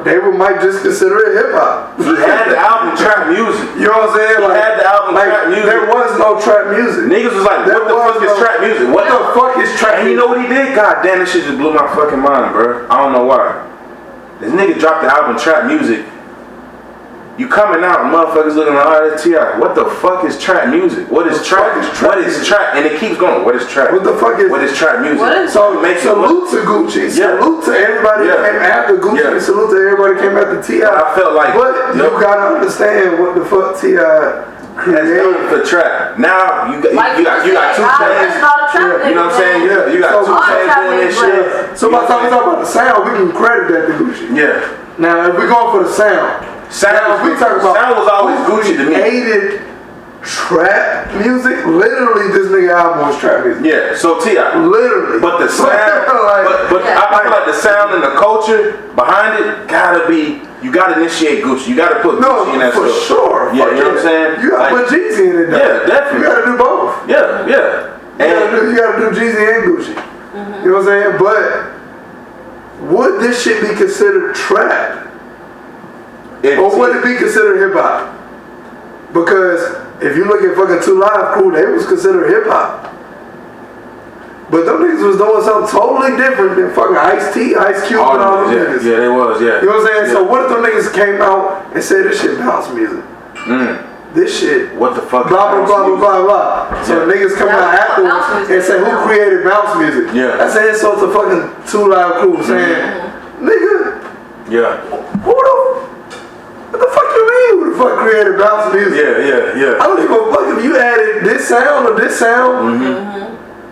They might just consider it hip hop. He had the album Trap Music. You know what I'm saying? He had the album Trap Music. There was no trap music. Niggas was like, what the fuck is trap music? What the fuck is trap? And you know what he did? God damn, this shit just blew my fucking mind, bro. I don't know why. This nigga dropped the album Trap Music. You coming out, motherfuckers looking like, oh, that's T.I. What the fuck is trap music? What is trap? What is trap? And it keeps going. What is trap? What the fuck is? What is trap music? So salute to Gucci. Salute to everybody that came after Gucci. Salute to everybody that came after T.I. I felt like, but you gotta understand what the fuck T.I. created for trap. Now you got 2 Chainz. You know what I'm saying? Yeah, you got 2 Chainz doing this shit. So by the time we talk about the sound, we can credit that to Gucci. Yeah. Now if we're going for the sound. Sound was always Gucci to me. Created trap music. Literally, this nigga album was trap music. Yeah. So T.I. Literally. But the sound, but I feel like the sound and the culture behind it gotta be. You gotta initiate Gucci. You gotta put Gucci in that for stuff. Sure. Yeah. You know what I'm saying? You gotta put Jeezy in it. Though. Yeah, definitely. You gotta do both. Yeah. You gotta do Jeezy and Gucci. You know what I'm saying? But would this shit be considered trap? Or would it be considered hip hop? Because if you look at fucking 2 Live Crew, they was considered hip hop. But them niggas was doing something totally different than fucking Ice-T, Ice Cube, and all them niggas. Yeah, they was, yeah. You know what I'm saying? Yeah. So what if them niggas came out and said this shit bounce music? This shit. What the fuck? Blah, blah, blah, blah, blah, blah. So the niggas come out afterwards and say, who created bounce music? Yeah. That's an insult to fucking 2 Live Crew saying, nigga, what the fuck you mean? Who the fuck created bounce music? Yeah. I don't give a fuck if you added this sound or this sound.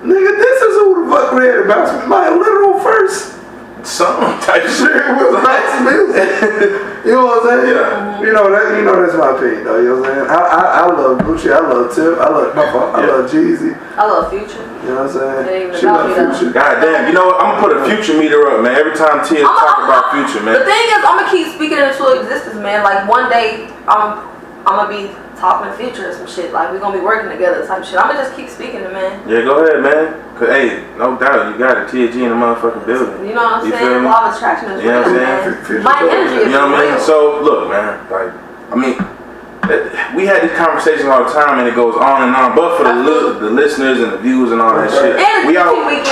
Nigga, this is who the fuck created bounce music. My literal first song type shit was bounce music. You know what I'm saying? Yeah. You know that's my opinion though. You know what I'm saying? I love Gucci. I love Tip. I love Jeezy. I love Future. You know what I'm saying? She love Future. God damn, you know what? I'm gonna put a Future meter up, man. Every time Tia talk about Future, man. The thing is, I'm gonna keep speaking into existence, man. Like one day, I'm gonna be talking Future or some shit. Like we're gonna be working together type shit. I'm gonna just keep speaking to man. Yeah, go ahead, man. Cause hey, no doubt you got a TG in the motherfucking building. You know what I'm saying? Law of attraction is real, man. My energy is real. You know what I mean? So look, man. Like, I mean, we had these conversations all the time, and it goes on and on. But for the listeners and the viewers and all that shit, we always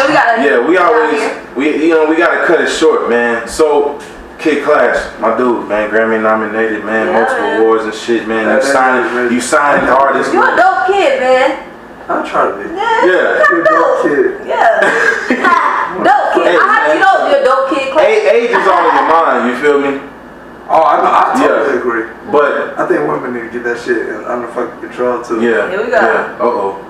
gotta cut it short, man. So. Kid Clash, my dude, man, Grammy-nominated, man, multiple awards and shit, man. You signed artists. You a dope kid, man. I'm trying to be. Yeah. You're a dope kid. Yeah. Dope kid. You know you're a dope kid, Clash. Age is all in your mind, you feel me? Oh, I totally agree. But I think women need to get that shit under fucking control too. Yeah. Here we go. Yeah.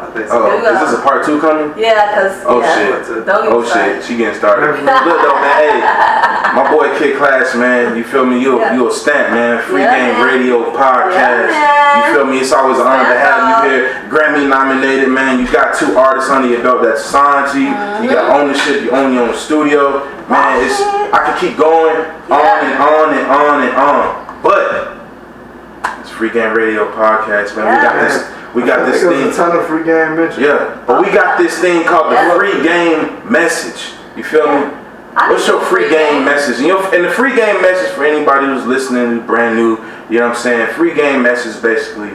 I think so. Is this a part 2 coming? Yeah, cause shit. Don't get started. Shit. She getting started. Look though, man. Hey, my boy Kid Clash, man. You feel me? You a stamp, man. Free Game Radio podcast. You feel me? It's always an honor to have you here. Grammy-nominated, man. You got 2 artists under your belt that signed to you. You got ownership. You own your own studio. Man, I could keep going on and on and on and on. But it's Free Game Radio podcast, man. We got this thing. A ton of free game mentions. Yeah, but we got this thing called the free game message. You feel me? What's your free game message? And the free game message for anybody who's listening, who's brand new, you know what I'm saying? Free game message basically,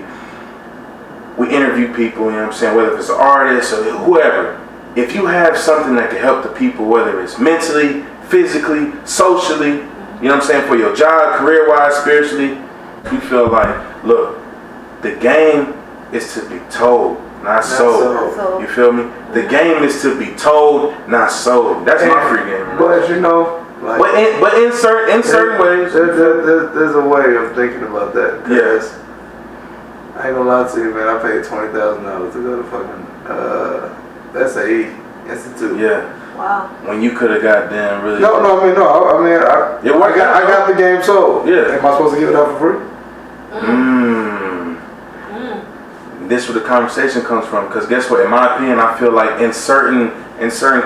we interview people, you know what I'm saying? Whether it's an artist or whoever. If you have something that can help the people, whether it's mentally, physically, socially, you know what I'm saying, for your job, career-wise, spiritually, we feel like, look, the game is to be told, not sold. You feel me? The game is to be told, not sold. That's my free game. But you know, like, but in certain ways, there's a way of thinking about that. Yes. I ain't gonna lie to you, man. I paid $20,000 to go to fucking SAE Institute. Yeah. Wow. When you could have got them really. No. I got the game sold. Yeah. Am I supposed to give it out for free? This is where the conversation comes from. Because guess what? In my opinion, I feel like in certain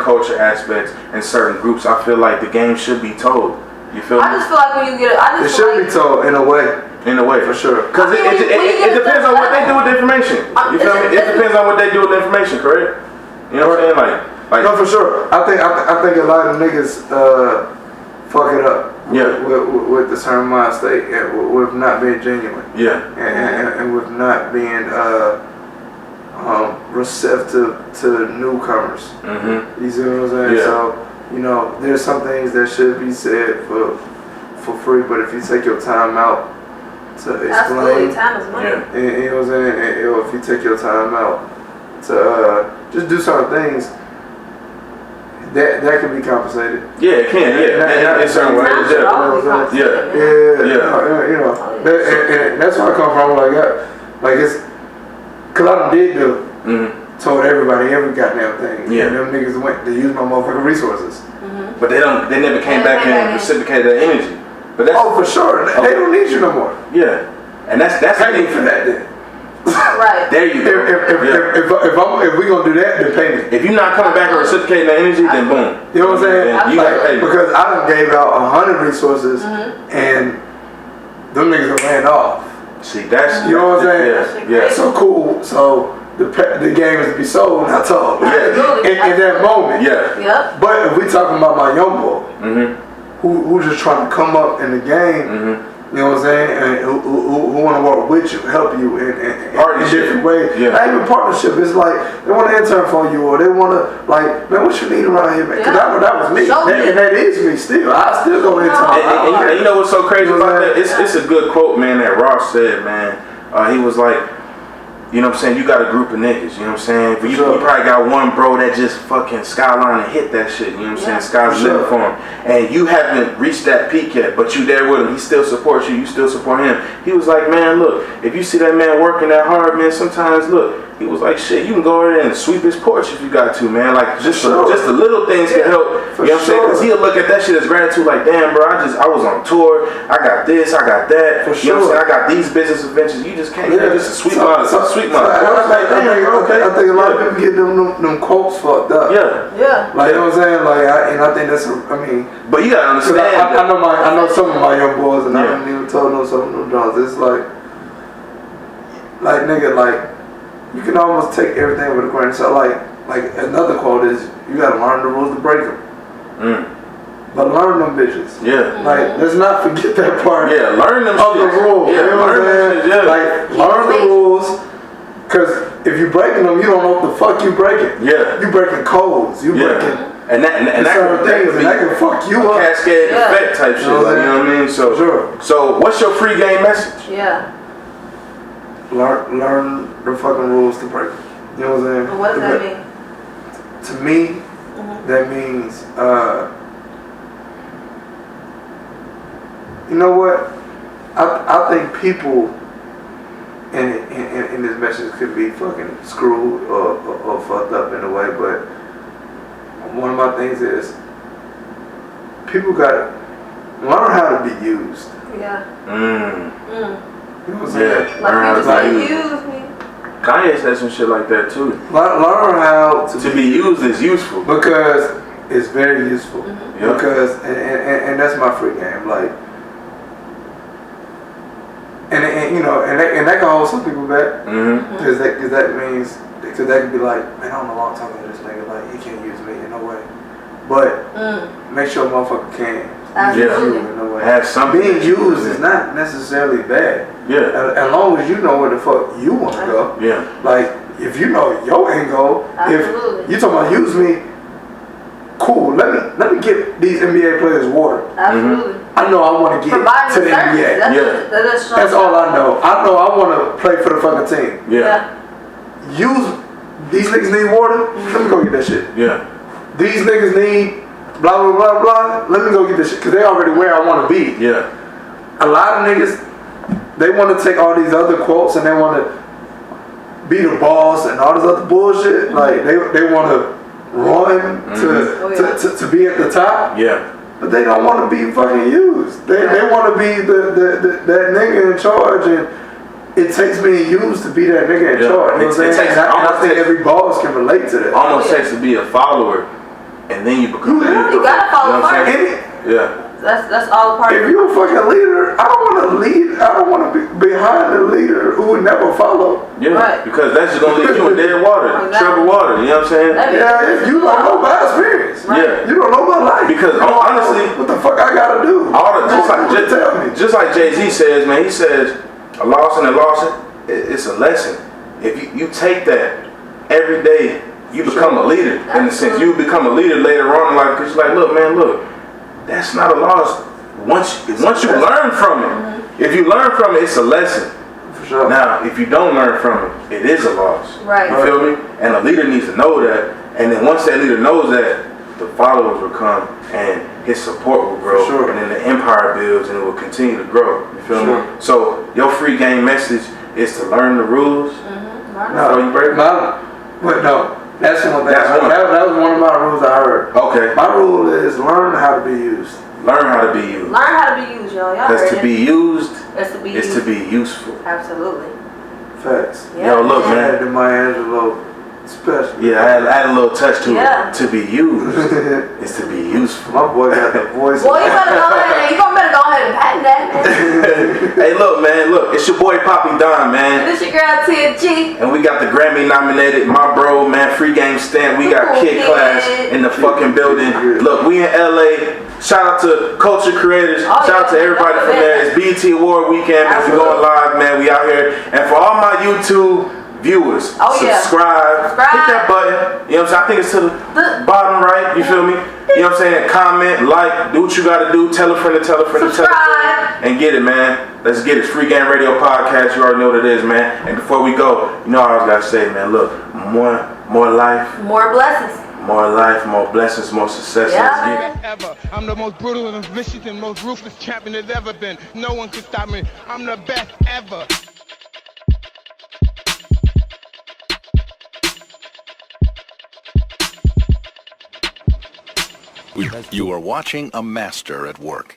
culture aspects, in certain groups, I feel like the game should be told. You feel me? I just feel like when you get it, It should be told in a way. In a way, for sure. Because it depends on what they do with the information. You feel me? It depends on what they do with the information, correct? You know what I'm saying? Like, no, for sure. I think a lot of niggas fuck it up. Yeah. With the certain mind state, and with not being genuine. Yeah. And with not being receptive to newcomers. Mm-hmm. You see what I'm saying? Yeah. So, you know, there's some things that should be said for free, but if you take your time out to explain, absolutely, time is money. Yeah. you know what I'm saying? And if you take your time out to just do certain things, that can be compensated. Yeah, it can. Yeah, in certain ways. Yeah. You know, and that's where I come from. Like it's because I done did told everybody every goddamn thing. Yeah. And them niggas went to use my motherfucking resources. But they never came back and reciprocated that energy. But that's, for sure. They don't need you no more. Yeah. And that's pay me for that then. Right. There you go. If we gonna do that, then pay me. If you're not coming back and reciprocating that energy, then boom. You know what I'm saying? You gotta pay me. Because I done gave out 100 resources and them niggas done ran off. See, that's, you know what I'm saying? Yeah. So cool. So the game is to be sold, not told. Yeah. In that moment. Yeah. Yep. But if we talking about my young boy, who just trying to come up in the game, you know what I'm saying, and who want to work with you, help you in different ways. Yeah. Not even partnership. It's like they want to intern for you, or they want to like, man, what you need around here, man? Because I know that was me, and that is me still. I still go intern. And you know what's so crazy about that? It's a good quote, man, that Ross said, man. He was like, you know what I'm saying, you got a group of niggas, you know what I'm saying? You probably got one bro that just fucking skyline and hit that shit, you know what I'm saying? Sky's the limit for him. And you haven't reached that peak yet, but you there with him. He still supports you, you still support him. He was like, man, look, if you see that man working that hard, man, sometimes, look, he was like, shit, you can go over there and sweep his porch if you got to, man. Like, just the little things can help, you know what I'm saying? Because he'll look at that shit as gratitude, like, damn, bro, I was on tour, I got this, I got that, you know what I'm saying? I got these business adventures, you just can't, just sweep my I think a lot of people get them quotes fucked up. Yeah. Like, you know what I'm saying? Like, and I think that's, but you gotta understand. I know some of my young boys, and I haven't even told them some of them Johns. It's like nigga, like, you can almost take everything with a grain of salt. Like another quote is, you gotta learn the rules to break them. but learn them bitches. Yeah. Like, let's not forget that part. Yeah, learn them of the rules. Yeah, you know learn what I'm them saying? shit, yeah. Like, learn the rules. Cause if you breaking them, you don't know what the fuck you breaking. Yeah. You breaking codes. You breaking. And that things, and that can fuck you up. Cascade effect type shit. Like, you know what I mean? So, so what's your free game message? Yeah. Learn the fucking rules to break. You know what I'm saying? And what does that mean? To me, that means, you know what? I think people in this message could be fucking screwed or fucked up in a way, but one of my things is people gotta learn how to be used. Yeah. You know what I'm saying? Yeah. Like you just say, use me. Kanye said some shit like that too. Learn how to be used is useful. Because it's very useful. Because and that's my free game. Like and you know and that can hold some people back. Because that means because that could be like, man, I don't know why I'm talking to this nigga. Like, he can't use me in no way. But make sure a motherfucker can use you in no way. Have something. Being used is not necessarily bad. Yeah. As long as you know where the fuck you want to go. Yeah. Like, if you know your end goal, if you talking about use me, cool. Let me get these NBA players water. Absolutely. I know I want to get to the NBA. That's all I know. I know I want to play for the fucking team. Yeah. Use these niggas need water. Let me go get that shit. Yeah. These niggas need blah blah blah blah. Let me go get this shit because they already where I want to be. Yeah. A lot of niggas, they want to take all these other quotes and they want to be the boss and all this other bullshit. Like they want to run to be at the top. Yeah. But they don't want to be fucking used. They want to be that nigga in charge, and it takes being used to be that nigga in charge. You know what I'm saying? And I think every boss can relate to that. Almost takes to be a follower, and then you become a leader. You gotta follow first. Yeah. That's all a part of it. If you're a fucking leader, I don't want to lead. I don't want to be behind the leader who would never follow. Yeah, right. Because that's just gonna leave you in dead water, troubled water. You know what I'm saying? Yeah, if you don't know my experience. Right. Yeah, you don't know my life. Because honestly, what the fuck I gotta do? Just like Jay-Z says, man. He says, a loss and a loss, it's a lesson. If you take that every day, you become a leader. In a sense, you become a leader later on in life. Because you're like, look, man, look. That's not a loss. Once you learn from it, if you learn from it, it's a lesson. For sure. Now, if you don't learn from it, it is a loss. Right. You feel me? And a leader needs to know that. And then once that leader knows that, the followers will come and his support will grow. Sure. And then the empire builds and it will continue to grow. You feel me? So your free game message is to learn the rules. No, you break no. That's one thing. That was one of my rules I heard. Okay. My rule is learn how to be used. Learn how to be used. Learn how to be used, y'all. Because to be used is to be useful. Absolutely. Facts. Yeah. Yo, look, man. Added to my Angelo special. Yeah, I had a little touch to Yeah. it. To be used is to be useful. My boy got the voice. Boy, you better go ahead. You better go ahead and patent that, man. Hey, look, man. Look, it's your boy Poppy Don, man. This your girl TNG. And we got the Grammy-nominated, my bro, man, free game stamp. We got Kid Class in the fucking building. Look, we in LA. Shout out to Culture Creators. Shout out to everybody from there. It's BET Award weekend. Man, we going live, man. We out here. And for all my YouTube viewers, subscribe, hit that button. You know what I'm saying? I think it's to the bottom right. You feel me? You know what I'm saying? Comment, like, do what you gotta do. Tell a friend to tell a friend to tell a friend. And get it, man. Let's get it. Free Game Radio Podcast. You already know what it is, man. And before we go, you know I always gotta say, man, look, more life. More blessings. More life, more blessings, more success. Yeah, Ever. I'm the most brutal and vicious and most ruthless champion there's ever been. No one can stop me. I'm the best ever. You are watching a master at work.